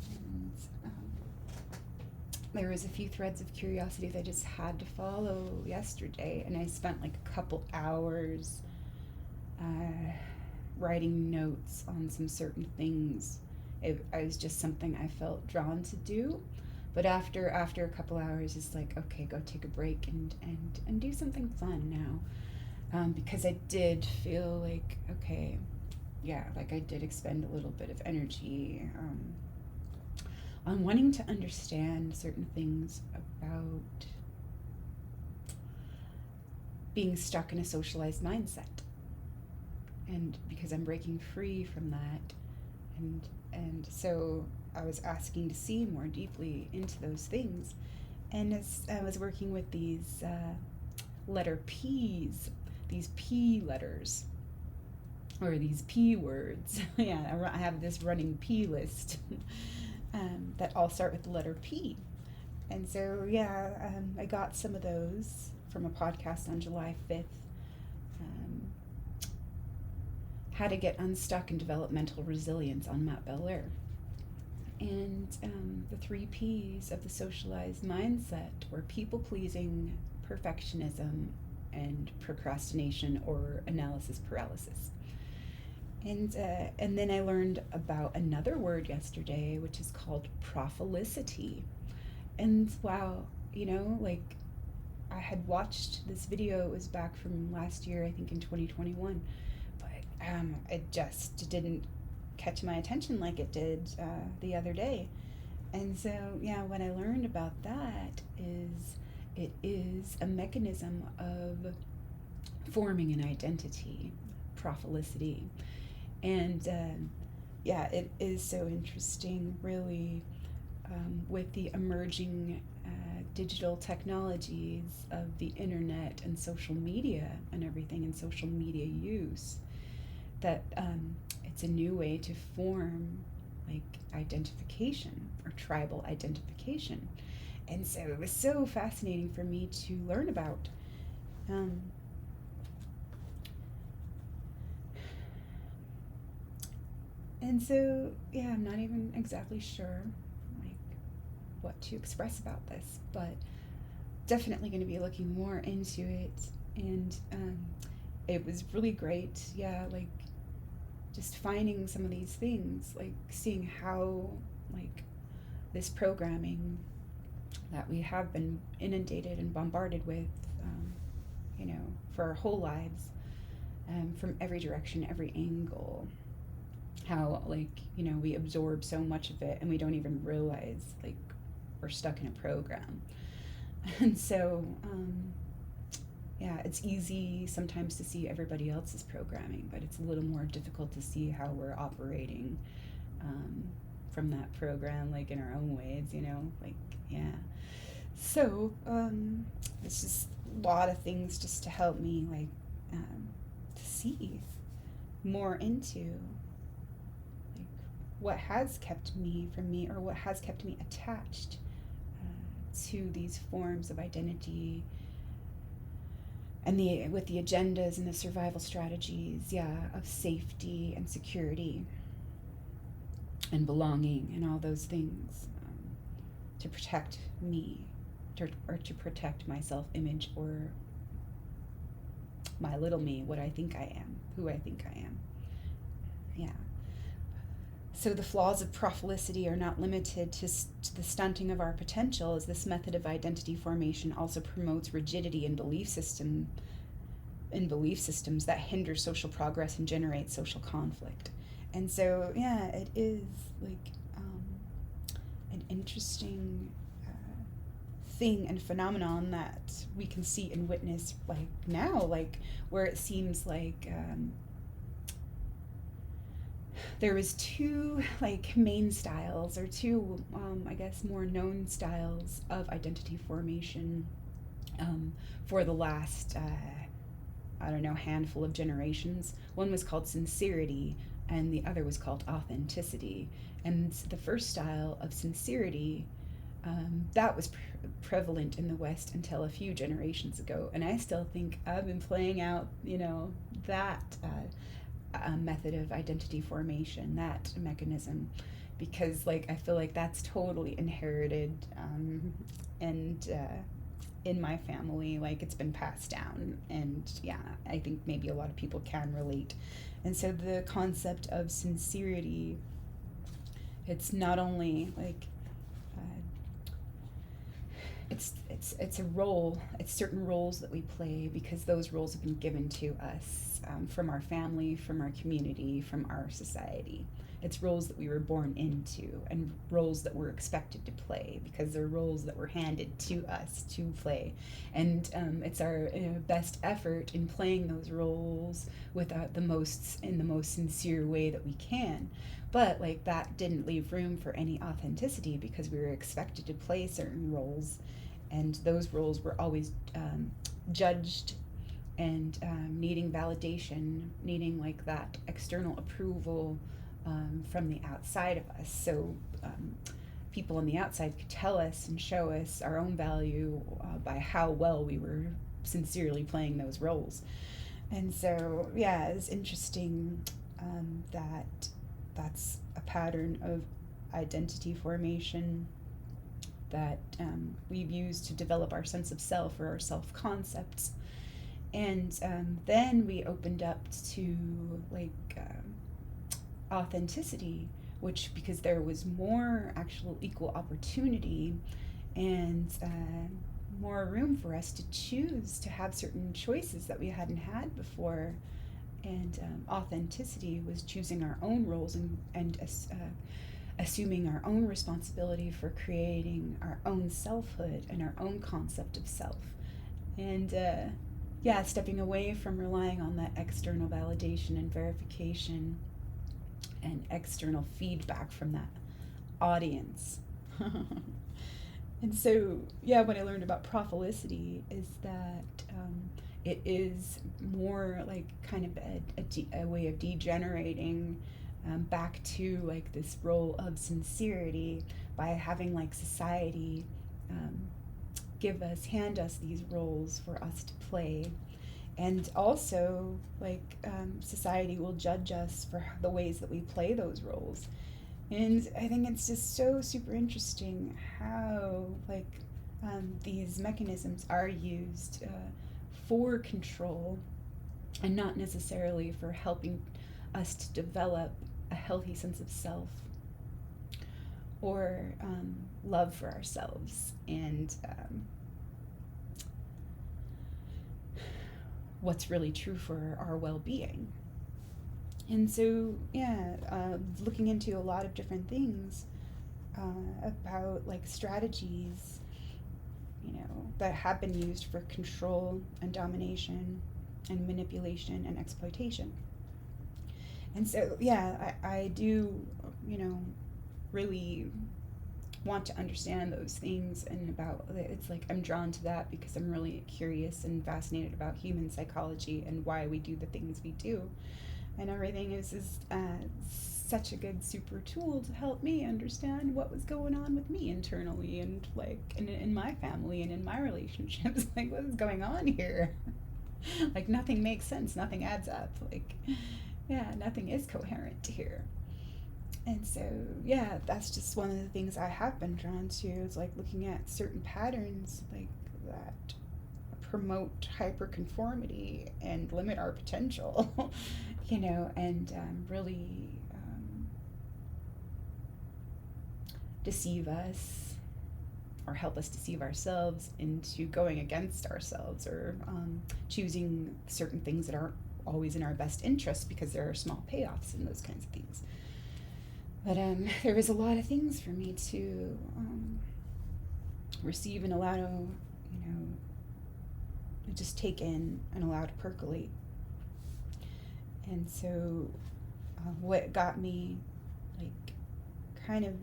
And there was a few threads of curiosity that I just had to follow yesterday, and I spent like a couple hours writing notes on some certain things. It was just something I felt drawn to do, but after a couple hours, it's like, okay, go take a break and do something fun now, because I did feel like, okay, yeah, like I did expend a little bit of energy on wanting to understand certain things about being stuck in a socialized mindset. And because I'm breaking free from that, and so I was asking to see more deeply into those things. And as I was working with these letter P's, these P letters, or these P words, yeah, I have this running P list that all start with the letter P. And so, I got some of those from a podcast on July 5th. How to get unstuck and develop mental resilience on Mount Bel Air. And the 3 P's of the socialized mindset were people-pleasing, perfectionism, and procrastination or analysis paralysis. And then I learned about another word yesterday, which is called prophelicity. And wow, like I had watched this video, it was back from last year, I think in 2021, but it just didn't catch my attention like it did the other day. And so, what I learned about that is it is a mechanism of forming an identity, prophelicity. And it is so interesting, really, with the emerging digital technologies of the internet and social media and everything, and social media use, that it's a new way to form like identification or tribal identification. And so it was so fascinating for me to learn about. And so, I'm not even exactly sure like what to express about this, but definitely going to be looking more into it. And it was really great, like just finding some of these things, like seeing how like this programming that we have been inundated and bombarded with, you know, for our whole lives, from every direction, every angle. How, like, you know, we absorb so much of it and we don't even realize, like, we're stuck in a program. And so, yeah, it's easy sometimes to see everybody else's programming, but it's a little more difficult to see how we're operating, from that program, like in our own ways, you know, like, yeah. So, it's just a lot of things just to help me, like, to see more into, like, what has kept me from me, or what has kept me attached, to these forms of identity, and with the agendas and the survival strategies, yeah, of safety and security and belonging and all those things, to protect me, or to protect my self-image, or my little me, what I think I am, who I think I am. Yeah. So the flaws of prophelicity are not limited to the stunting of our potential, as this method of identity formation also promotes rigidity in belief systems that hinder social progress and generate social conflict. And so, yeah, it is like, an interesting, thing and phenomenon that we can see and witness, like, now, like, where it seems like, there was two, like, main styles, or two, I guess, more known styles of identity formation, for the last, I don't know, handful of generations. One was called sincerity, and the other was called authenticity. And the first style of sincerity, that was prevalent in the West until a few generations ago. And I still think I've been playing out, you know, that, method of identity formation, that mechanism, because, like, I feel like that's totally inherited, and in my family, like, it's been passed down, and yeah, I think maybe a lot of people can relate. And so the concept of sincerity, it's not only like, it's a role, it's certain roles that we play, because those roles have been given to us, from our family, from our community, from our society. It's roles that we were born into, and roles that we're expected to play, because they're roles that were handed to us to play. And it's our best effort in playing those roles without in the most sincere way that we can. But, like, that didn't leave room for any authenticity, because we were expected to play certain roles, and those roles were always, judged, and needing validation, needing, like, that external approval, from the outside of us. So, people on the outside could tell us and show us our own value, by how well we were sincerely playing those roles. And so, yeah, it's interesting, that that's a pattern of identity formation that, we've used to develop our sense of self, or our self concepts. And then we opened up to, like, authenticity, which, because there was more actual equal opportunity, and more room for us to choose to have certain choices that we hadn't had before. And authenticity was choosing our own roles, and assuming our own responsibility for creating our own selfhood and our own concept of self. And yeah, stepping away from relying on that external validation and verification and external feedback from that audience. And so, yeah, what I learned about prophelicity is that, it is more like kind of a way of degenerating, back to, like, this role of sincerity, by having, like, society, hand us these roles for us to play. And also, like, society will judge us for the ways that we play those roles. And I think it's just so super interesting how, like, these mechanisms are used, for control, and not necessarily for helping us to develop a healthy sense of self, or love for ourselves, and what's really true for our well-being. And so, yeah, looking into a lot of different things about like strategies, that have been used for control and domination and manipulation and exploitation. And so, yeah, I do, really want to understand those things, and about it's like I'm drawn to that because I'm really curious and fascinated about human psychology and why we do the things we do, and everything is such a good super tool to help me understand what was going on with me internally, and like in my family and in my relationships. Like, what is going on here? Like, nothing makes sense, nothing adds up, like, yeah, nothing is coherent here. And so, yeah, that's just one of the things I have been drawn to, is like looking at certain patterns like that promote hyperconformity and limit our potential, and really deceive us, or help us deceive ourselves into going against ourselves, or choosing certain things that aren't always in our best interest because there are small payoffs in those kinds of things. But there was a lot of things for me to receive and allow to, just take in and allow to percolate. And so what got me, like, kind of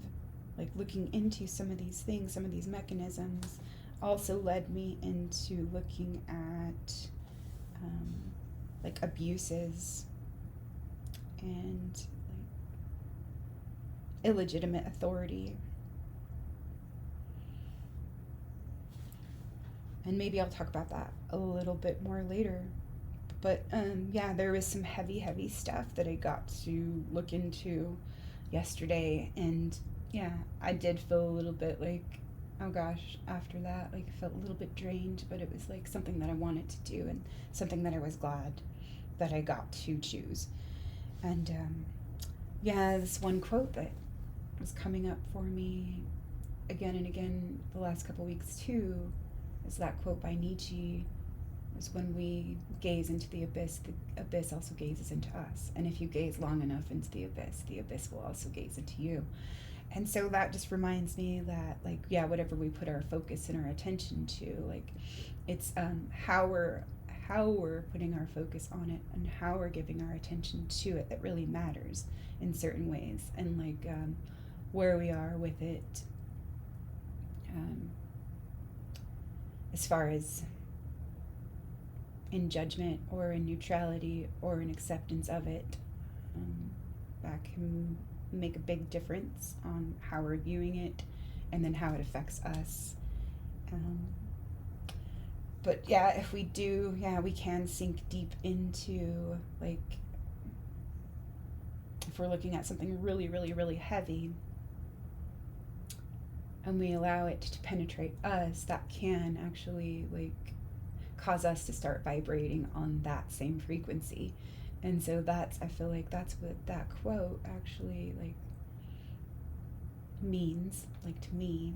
like looking into some of these things, some of these mechanisms, also led me into looking at like abuses and like illegitimate authority. And maybe I'll talk about that a little bit more later. But yeah, there was some heavy stuff that I got to look into yesterday. And yeah, I did feel a little bit like, oh gosh, after that, like I felt a little bit drained, but it was like something that I wanted to do, and something that I was glad that I got to choose. And yeah, this one quote that was coming up for me again and again the last couple weeks too is that quote by Nietzsche: is when we gaze into the abyss also gazes into us. And if you gaze long enough into the abyss will also gaze into you. And so that just reminds me that, like, yeah, whatever we put our focus and our attention to, like, it's how we're putting our focus on it and how we're giving our attention to it that really matters in certain ways. And like where we are with it, as far as in judgment or in neutrality or in acceptance of it, that can make a big difference on how we're viewing it and then how it affects us. But yeah, if we do, yeah, we can sink deep into, like, if we're looking at something really, really, really heavy and we allow it to penetrate us, that can actually, like, cause us to start vibrating on that same frequency. And so I feel like that's what that quote actually, like, means, like, to me,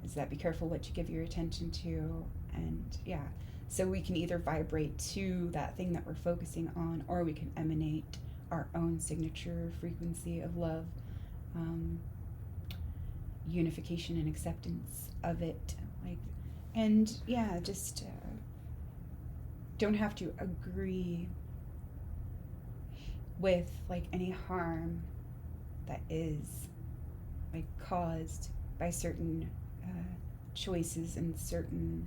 is that be careful what you give your attention to. And yeah, so we can either vibrate to that thing that we're focusing on, or we can emanate our own signature frequency of love, unification and acceptance of it, like, and yeah, just don't have to agree with, like, any harm that is, like, caused by certain choices and certain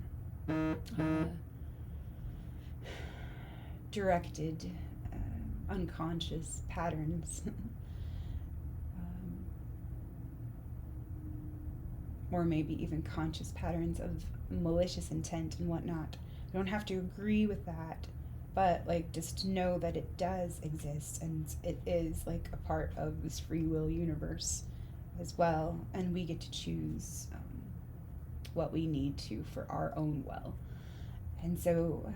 directed unconscious patterns, or maybe even conscious patterns of malicious intent and whatnot. You don't have to agree with that, but, like, just know that it does exist, and it is, like, a part of this free will universe as well, and we get to choose what we need to for our own well. And so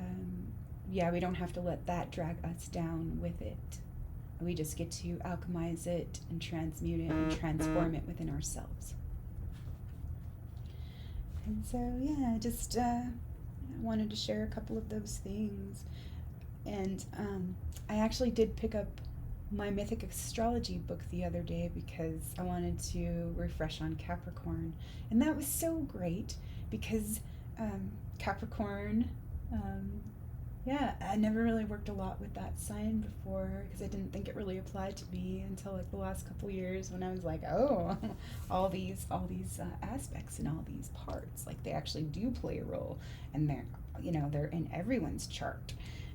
yeah, we don't have to let that drag us down with it. We just get to alchemize it and transmute it and transform it within ourselves. And so, yeah, just wanted to share a couple of those things. And I actually did pick up my Mythic Astrology book the other day because I wanted to refresh on Capricorn. And that was so great because Capricorn, yeah, I never really worked a lot with that sign before because I didn't think it really applied to me until like the last couple years when I was like, oh, all these aspects and all these parts, like they actually do play a role, and they're in everyone's chart.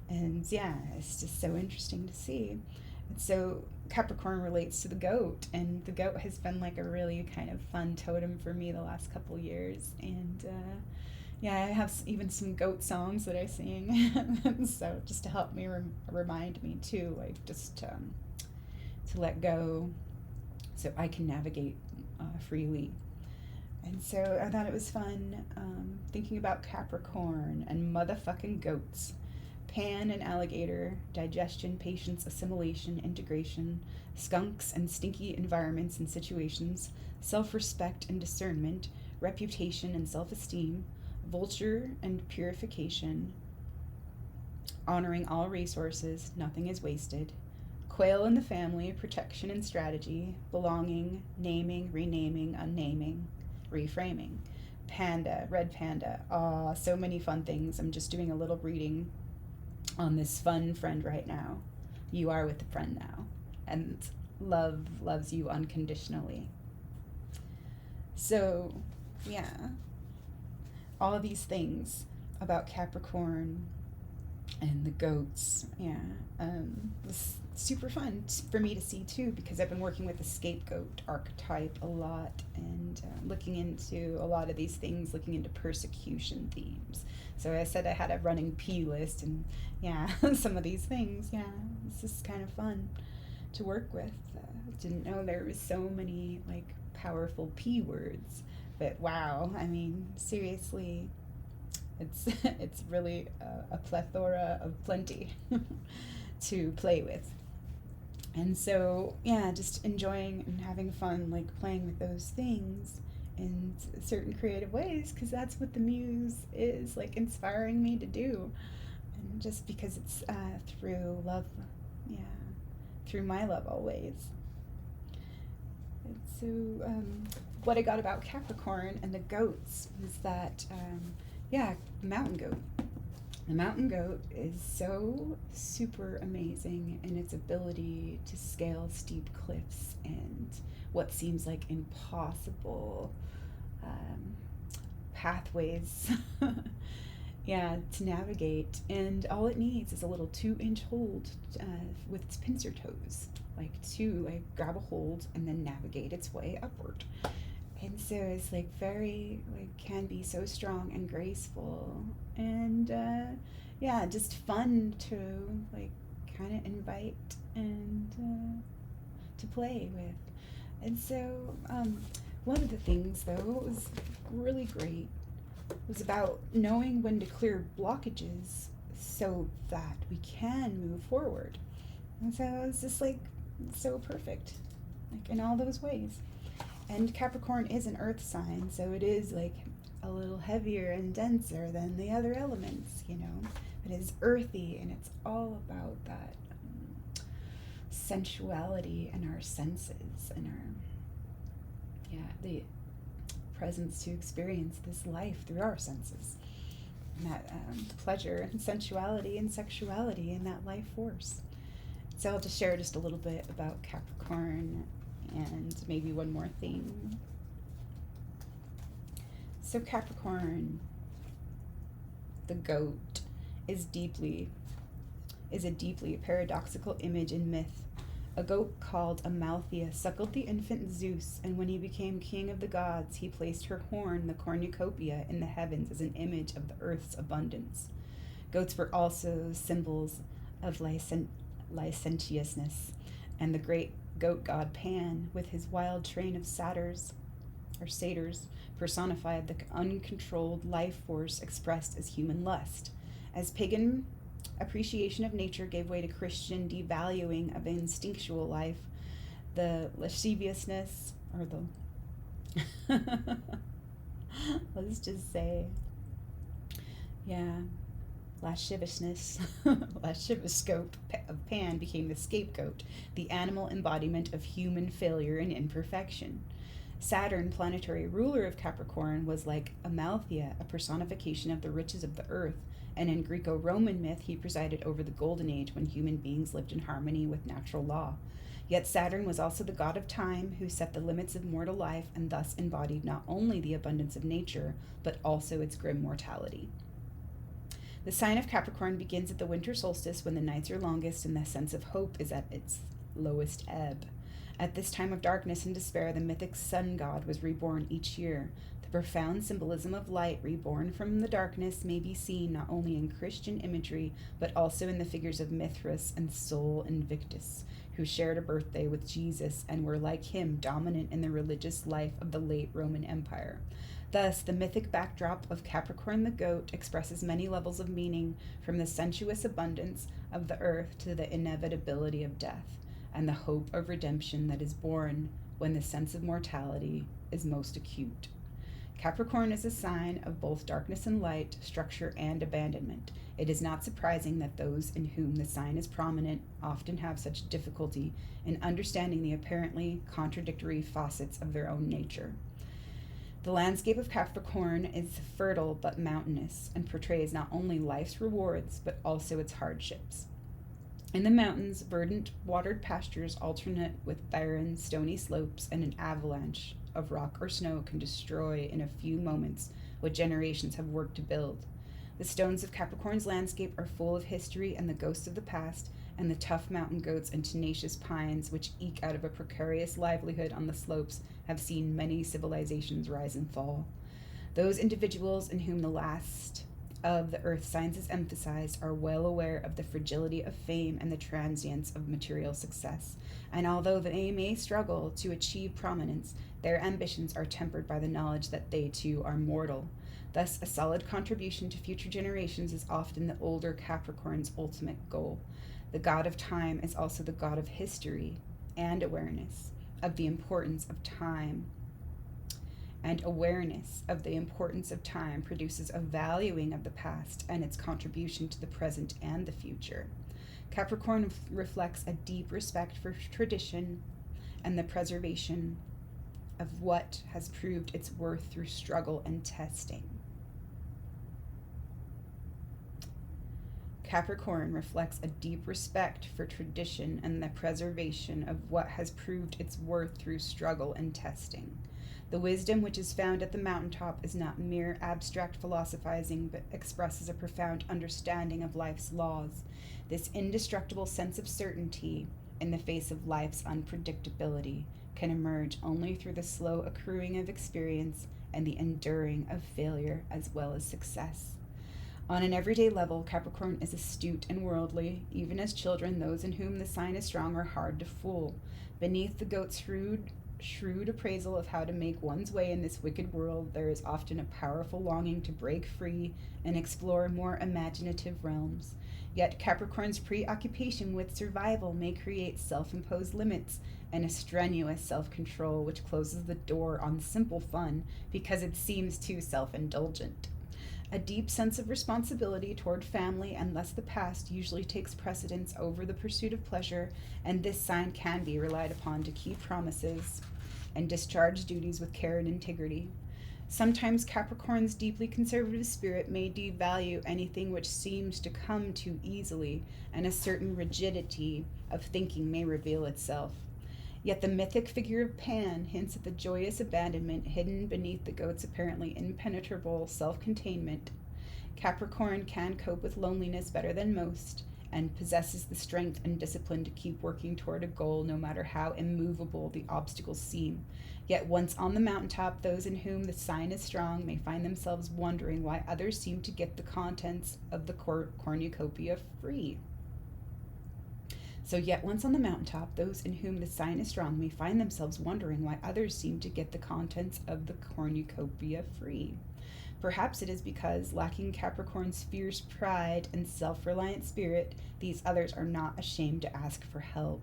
And yeah, it's just so interesting to see. And so Capricorn relates to the goat, and the goat has been like a really kind of fun totem for me the last couple years. And yeah, I have even some goat songs that I sing. So just to help me remind me too, like just to let go so I can navigate freely. And so I thought it was fun thinking about Capricorn and motherfucking goats. Pan and alligator, digestion, patience, assimilation, integration, skunks and stinky environments and situations, self-respect and discernment, reputation and self-esteem, vulture and purification, honoring all resources, nothing is wasted, quail in the family, protection and strategy, belonging, naming, renaming, unnaming, reframing, panda, red panda, so many fun things. I'm just doing a little reading on this fun friend right now. You are with a friend now, and love loves you unconditionally. So, yeah, all of these things about Capricorn and the goats, yeah, was super fun for me to see too, because I've been working with the scapegoat archetype a lot, and looking into a lot of these things, looking into persecution themes. So I said I had a running P list, and yeah, some of these things, yeah, it's just kind of fun to work with. Didn't know there was so many like powerful P words, but wow, I mean, seriously, it's really a plethora of plenty to play with. And so, yeah, just enjoying and having fun, like playing with those things in certain creative ways, because that's what the muse is like inspiring me to do. And just because it's through love, yeah, through my love always. And so, what I got about Capricorn and the goats was that, yeah, mountain goat. The mountain goat is so super amazing in its ability to scale steep cliffs and what seems like impossible pathways, yeah, to navigate. And all it needs is a little 2-inch hold with its pincer toes, like to like grab a hold and then navigate its way upward. And so it's like very, like, can be so strong and graceful, and yeah, just fun to like kind of invite and to play with. And so one of the things though was really great was about knowing when to clear blockages so that we can move forward. And so it was just like so perfect, like in all those ways. And Capricorn is an earth sign, so it is like a little heavier and denser than the other elements, It is earthy, and it's all about that sensuality and our senses and the presence to experience this life through our senses. And that pleasure and sensuality and sexuality and that life force. So I'll just share just a little bit about Capricorn and maybe one more thing. So Capricorn, the goat, is a deeply paradoxical image in myth. A goat called Amalthea suckled the infant Zeus, and when he became king of the gods, he placed her horn, the cornucopia, in the heavens as an image of the earth's abundance. Goats were also symbols of licentiousness, and the great goat god Pan, with his wild train of satyrs, personified the uncontrolled life force expressed as human lust. As pagan Appreciation of nature gave way to Christian devaluing of instinctual life, the lasciviousness, or the, let's just say, yeah, lasciviousness, lascivoscope of Pan became the scapegoat, the animal embodiment of human failure and imperfection. Saturn, planetary ruler of Capricorn, was like Amalthea, a personification of the riches of the earth, and in Greco-Roman myth he presided over the Golden Age when human beings lived in harmony with natural law. Yet Saturn was also the god of time, who set the limits of mortal life and thus embodied not only the abundance of nature, but also its grim mortality. The sign of Capricorn begins at the winter solstice, when the nights are longest and the sense of hope is at its lowest ebb. At this time of darkness and despair, the mythic sun god was reborn each year. The profound symbolism of light reborn from the darkness may be seen not only in Christian imagery, but also in the figures of Mithras and Sol Invictus, who shared a birthday with Jesus and were, like him, dominant in the religious life of the late Roman Empire. Thus, the mythic backdrop of Capricorn the goat expresses many levels of meaning, from the sensuous abundance of the earth to the inevitability of death, and the hope of redemption that is born when the sense of mortality is most acute. Capricorn is a sign of both darkness and light, structure and abandonment. It is not surprising that those in whom the sign is prominent often have such difficulty in understanding the apparently contradictory facets of their own nature. The landscape of Capricorn is fertile but mountainous, and portrays not only life's rewards but also its hardships. In the mountains, verdant, watered pastures alternate with barren, stony slopes, and an avalanche of rock or snow can destroy in a few moments what generations have worked to build. The stones of Capricorn's landscape are full of history and the ghosts of the past, and the tough mountain goats and tenacious pines, which eke out of a precarious livelihood on the slopes, have seen many civilizations rise and fall. Those individuals in whom the last of the earth signs is emphasized are well aware of the fragility of fame and the transience of material success, and although they may struggle to achieve prominence, their ambitions are tempered by the knowledge that they too are mortal. Thus, a solid contribution to future generations is often the older Capricorn's ultimate goal. The god of time is also the god of history and awareness of the importance of time. And awareness of the importance of time produces a valuing of the past and its contribution to the present and the future. Capricorn reflects a deep respect for tradition and the preservation of what has proved its worth through struggle and testing. Capricorn reflects a deep respect for tradition and the preservation of what has proved its worth through struggle and testing. The wisdom which is found at the mountaintop is not mere abstract philosophizing, but expresses a profound understanding of life's laws. This indestructible sense of certainty in the face of life's unpredictability can emerge only through the slow accruing of experience and the enduring of failure as well as success. On an everyday level, Capricorn is astute and worldly. Even as children, those in whom the sign is strong are hard to fool. Beneath the goat's shrewd appraisal of how to make one's way in this wicked world, there is often a powerful longing to break free and explore more imaginative realms. Yet Capricorn's preoccupation with survival may create self-imposed limits and a strenuous self-control which closes the door on simple fun because it seems too self-indulgent. A deep sense of responsibility toward family and thus the past usually takes precedence over the pursuit of pleasure, and this sign can be relied upon to keep promises and discharge duties with care and integrity. Sometimes Capricorn's deeply conservative spirit may devalue anything which seems to come too easily, and a certain rigidity of thinking may reveal itself. Yet the mythic figure of Pan hints at the joyous abandonment hidden beneath the goat's apparently impenetrable self-containment. Capricorn can cope with loneliness better than most, and possesses the strength and discipline to keep working toward a goal no matter how immovable the obstacles seem. Yet once on the mountaintop, those in whom the sign is strong may find themselves wondering why others seem to get the contents of the cornucopia free. So yet once on the mountaintop, those in whom the sign is strong may find themselves wondering why others seem to get the contents of the cornucopia free. Perhaps it is because, lacking Capricorn's fierce pride and self-reliant spirit, these others are not ashamed to ask for help.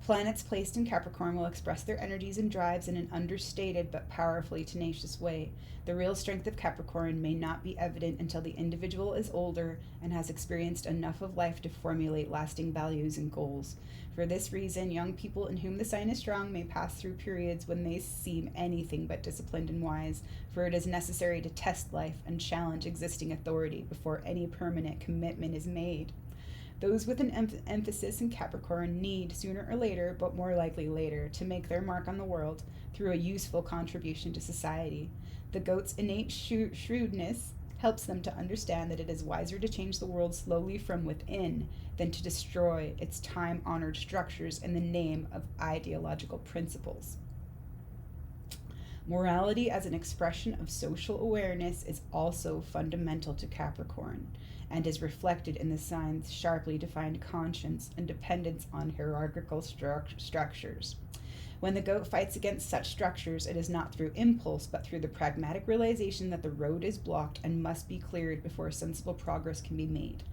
Planets placed in Capricorn will express their energies and drives in an understated but powerfully tenacious way. The real strength of Capricorn may not be evident until the individual is older and has experienced enough of life to formulate lasting values and goals. For this reason, young people in whom the sign is strong may pass through periods when they seem anything but disciplined and wise, for it is necessary to test life and challenge existing authority before any permanent commitment is made. Those with an emphasis in Capricorn need, sooner or later, but more likely later, to make their mark on the world through a useful contribution to society. The goat's innate shrewdness helps them to understand that it is wiser to change the world slowly from within than to destroy its time-honored structures in the name of ideological principles. Morality as an expression of social awareness is also fundamental to Capricorn, and is reflected in the sign's sharply defined conscience and dependence on hierarchical structures. When the goat fights against such structures, it is not through impulse, but through the pragmatic realization that the road is blocked and must be cleared before sensible progress can be made.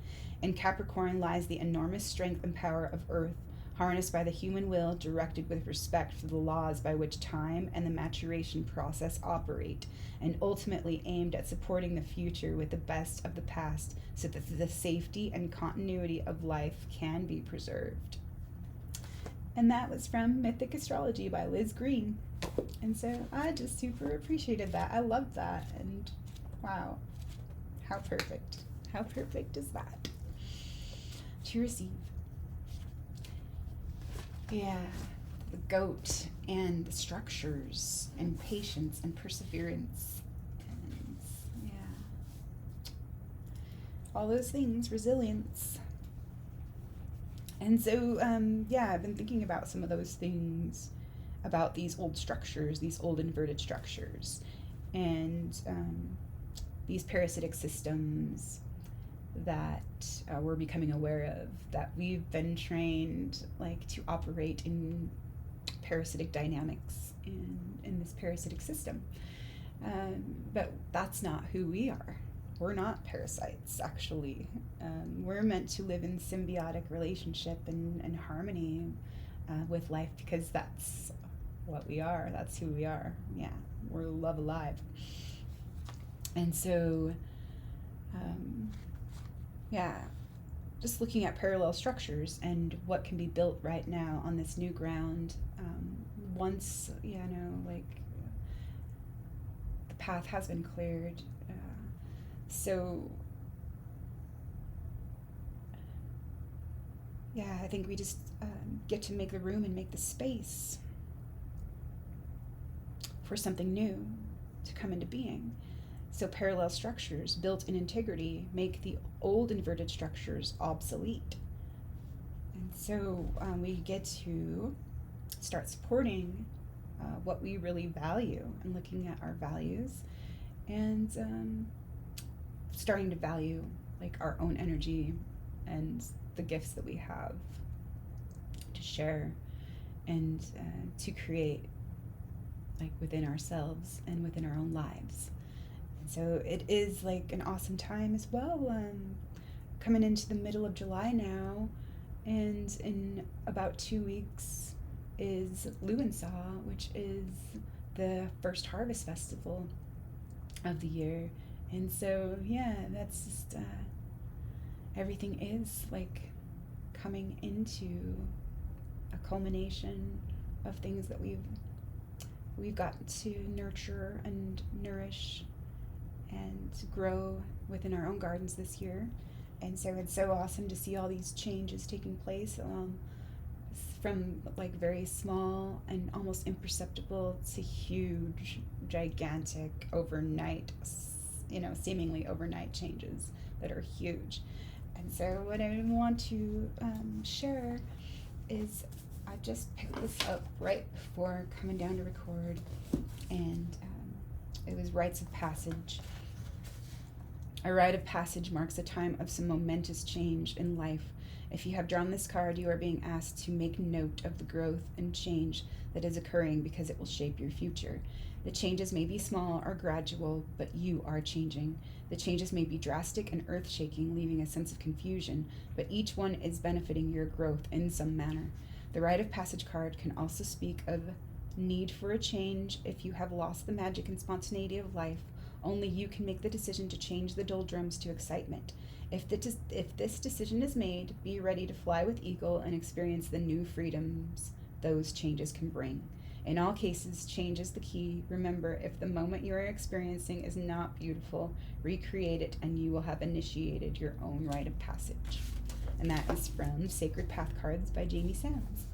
In Capricorn lies the enormous strength and power of Earth, harnessed by the human will, directed with respect for the laws by which time and the maturation process operate, and ultimately aimed at supporting the future with the best of the past so that the safety and continuity of life can be preserved. And that was from Mythic Astrology by Liz Green. And so I just super appreciated that. I love that. And wow, how perfect. How perfect is that to receive? Yeah, the goat and the structures and patience and perseverance and yeah, all those things, resilience. And so, I've been thinking about some of those things, about these old structures, these old inverted structures, and these parasitic systems that we're becoming aware of, that we've been trained to operate in parasitic dynamics in this parasitic system. But that's not who we are. We're not parasites, actually. We're meant to live in symbiotic relationship and harmony with life, because that's what we are. That's who we are. Yeah, we're love alive. And so, just looking at parallel structures and what can be built right now on this new ground. Once, the path has been cleared. I think we just get to make the room and make the space for something new to come into being. So parallel structures built in integrity make the old inverted structures obsolete. And so we get to start supporting what we really value and looking at our values and starting to value our own energy and the gifts that we have to share and to create within ourselves and within our own lives. So it is an awesome time as well, coming into the middle of July now, and in about 2 weeks is Luansaw, which is the first harvest festival of the year. And so, that's just, everything is coming into a culmination of things that we've got to nurture and nourish and grow within our own gardens this year. And so it's so awesome to see all these changes taking place, from very small and almost imperceptible to huge, gigantic, overnight, seemingly overnight changes that are huge. And so what I want to share is I just picked this up right before coming down to record, and it was rites of passage. A rite of passage marks a time of some momentous change in life If you have drawn this card, you are being asked to make note of the growth and change that is occurring because it will shape your future. The changes may be small or gradual, but you are changing. The changes may be drastic and earth-shaking, leaving a sense of confusion, but each one is benefiting your growth in some manner. The Rite of Passage card can also speak of need for a change if you have lost the magic and spontaneity of life. Only you can make the decision to change the doldrums to excitement. If this decision is made, be ready to fly with eagle and experience the new freedoms those changes can bring. In all cases, change is the key. Remember, if the moment you are experiencing is not beautiful, recreate it and you will have initiated your own rite of passage. And that is from Sacred Path Cards by Jamie Sands.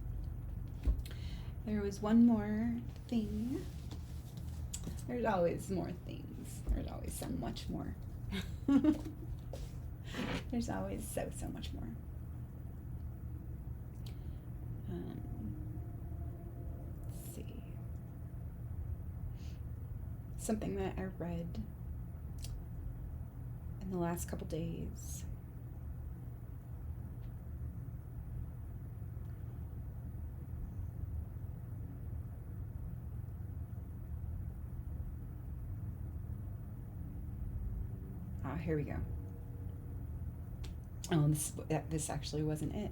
There was one more thing. There's always more things. There's always so much more. There's always so much more. Let's see. Something that I read in the last couple days. Here we go. Oh, this actually wasn't it.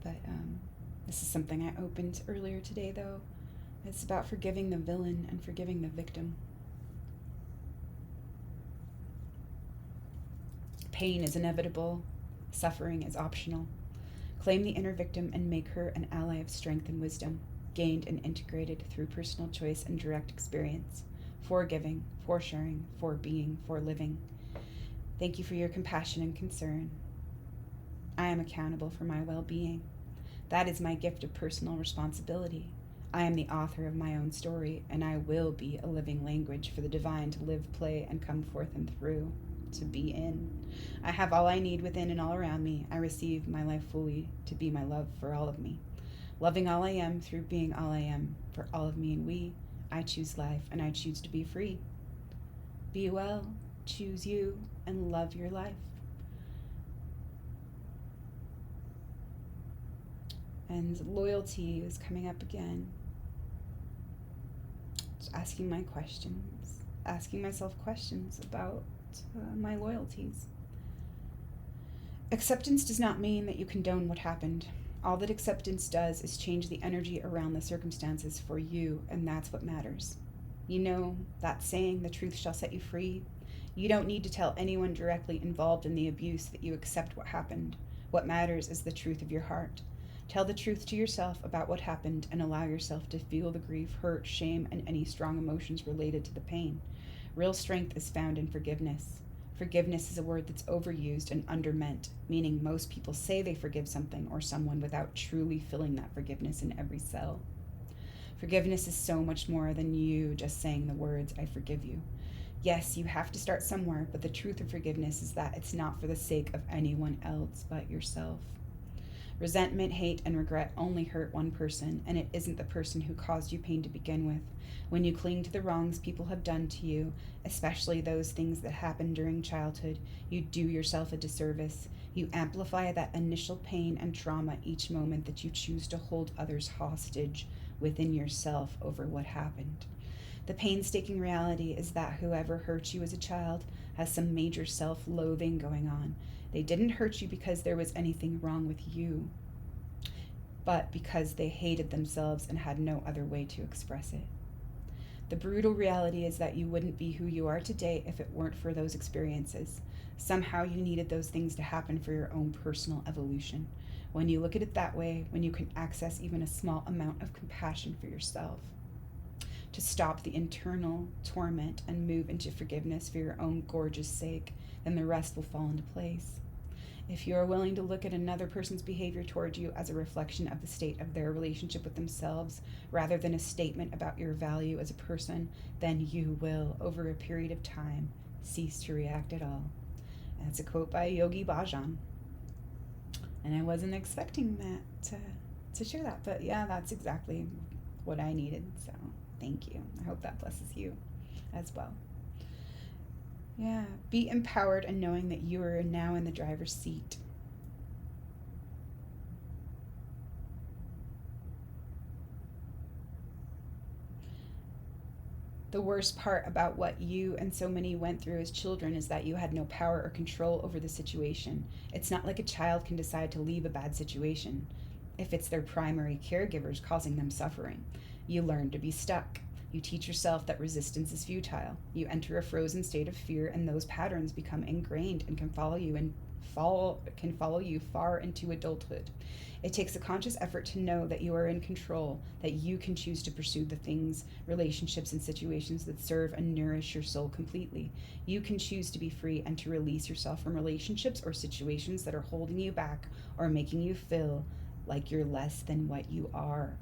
But this is something I opened earlier today, though. It's about forgiving the villain and forgiving the victim. Pain is inevitable. Suffering is optional. Claim the inner victim and make her an ally of strength and wisdom, gained and integrated through personal choice and direct experience. For giving, for sharing, for being, for living. Thank you for your compassion and concern. I am accountable for my well-being. That is my gift of personal responsibility. I am the author of my own story, and I will be a living language for the divine to live, play, and come forth and through, to be in. I have all I need within and all around me. I receive my life fully to be my love for all of me. Loving all I am through being all I am for all of me and we. I choose life, and I choose to be free. Be well, choose you, and love your life. And loyalty is coming up again. Just asking my questions, asking myself questions about my loyalties. Acceptance does not mean that you condone what happened. All that acceptance does is change the energy around the circumstances for you, and that's what matters. You know that saying, the truth shall set you free? You don't need to tell anyone directly involved in the abuse that you accept what happened. What matters is the truth of your heart. Tell the truth to yourself about what happened and allow yourself to feel the grief, hurt, shame, and any strong emotions related to the pain. Real strength is found in forgiveness. Forgiveness is a word that's overused and undermeant, meaning most people say they forgive something or someone without truly feeling that forgiveness in every cell. Forgiveness is so much more than you just saying the words, I forgive you. Yes, you have to start somewhere, but the truth of forgiveness is that it's not for the sake of anyone else but yourself. Resentment, hate, and regret only hurt one person, and it isn't the person who caused you pain to begin with. When you cling to the wrongs people have done to you, especially those things that happened during childhood, you do yourself a disservice. You amplify that initial pain and trauma each moment that you choose to hold others hostage within yourself over what happened. The painstaking reality is that whoever hurt you as a child has some major self-loathing going on. They didn't hurt you because there was anything wrong with you, but because they hated themselves and had no other way to express it. The brutal reality is that you wouldn't be who you are today if it weren't for those experiences. Somehow you needed those things to happen for your own personal evolution. When you look at it that way, when you can access even a small amount of compassion for yourself, to stop the internal torment and move into forgiveness for your own gorgeous sake, then the rest will fall into place. If you are willing to look at another person's behavior toward you as a reflection of the state of their relationship with themselves, rather than a statement about your value as a person, then you will, over a period of time, cease to react at all. And that's a quote by Yogi Bhajan. And I wasn't expecting that to share that, but yeah, that's exactly what I needed, so thank you. I hope that blesses you as well. Yeah, be empowered and knowing that you are now in the driver's seat. The worst part about what you and so many went through as children is that you had no power or control over the situation. It's not like a child can decide to leave a bad situation if it's their primary caregivers causing them suffering. You learn to be stuck. You teach yourself that resistance is futile. You enter a frozen state of fear, and those patterns become ingrained and can follow you far into adulthood. It takes a conscious effort to know that you are in control, that you can choose to pursue the things, relationships, and situations that serve and nourish your soul completely. You can choose to be free and to release yourself from relationships or situations that are holding you back or making you feel like you're less than what you are.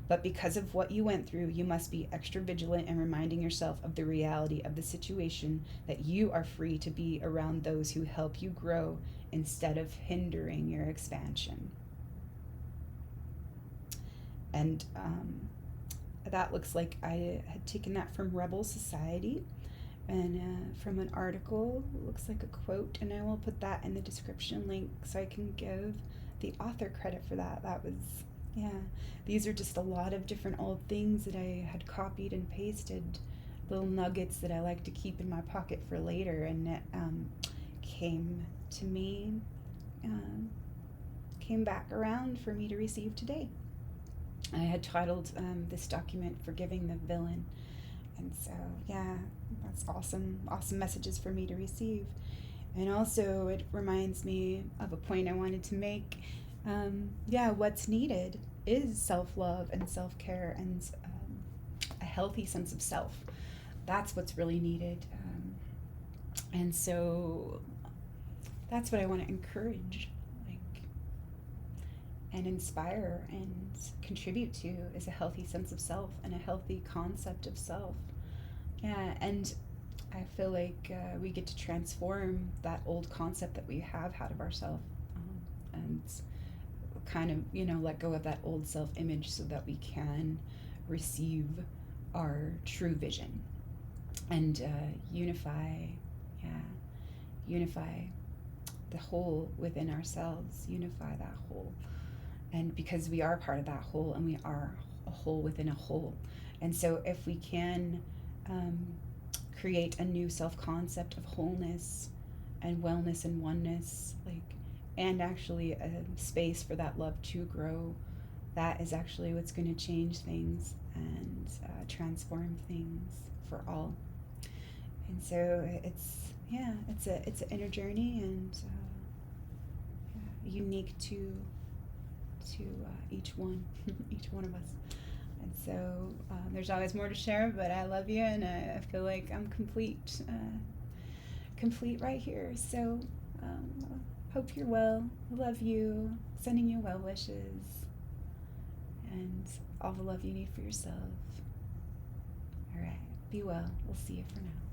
But because of what you went through, you must be extra vigilant and reminding yourself of the reality of the situation, that you are free to be around those who help you grow instead of hindering your expansion. And that looks like I had taken that from Rebel Society and from an article. It looks like a quote, and I will put that in the description link so I can give the author credit for that. That was, yeah, these are just a lot of different old things that I had copied and pasted, little nuggets that I like to keep in my pocket for later, and it came to me, came back around for me to receive today. I had titled this document Forgiving the Villain. And so, yeah, that's awesome. Awesome messages for me to receive. And also, it reminds me of a point I wanted to make. What's needed is self-love and self-care and a healthy sense of self. That's what's really needed. And so, that's what I want to encourage and inspire and contribute to, is a healthy sense of self and a healthy concept of self. Yeah, and I feel like we get to transform that old concept that we have had of ourselves, and kind of, let go of that old self-image so that we can receive our true vision and unify the whole within ourselves, unify that whole. And because we are part of that whole, and we are a whole within a whole. And so if we can create a new self-concept of wholeness and wellness and oneness, and actually a space for that love to grow, that is actually what's going to change things and transform things for all. And so it's an inner journey, and unique to each one of us. And so there's always more to share, but I love you, and I feel like I'm complete right here. So hope you're well. Love you. Sending you well wishes and all the love you need for yourself. All right. Be well. We'll see you for now.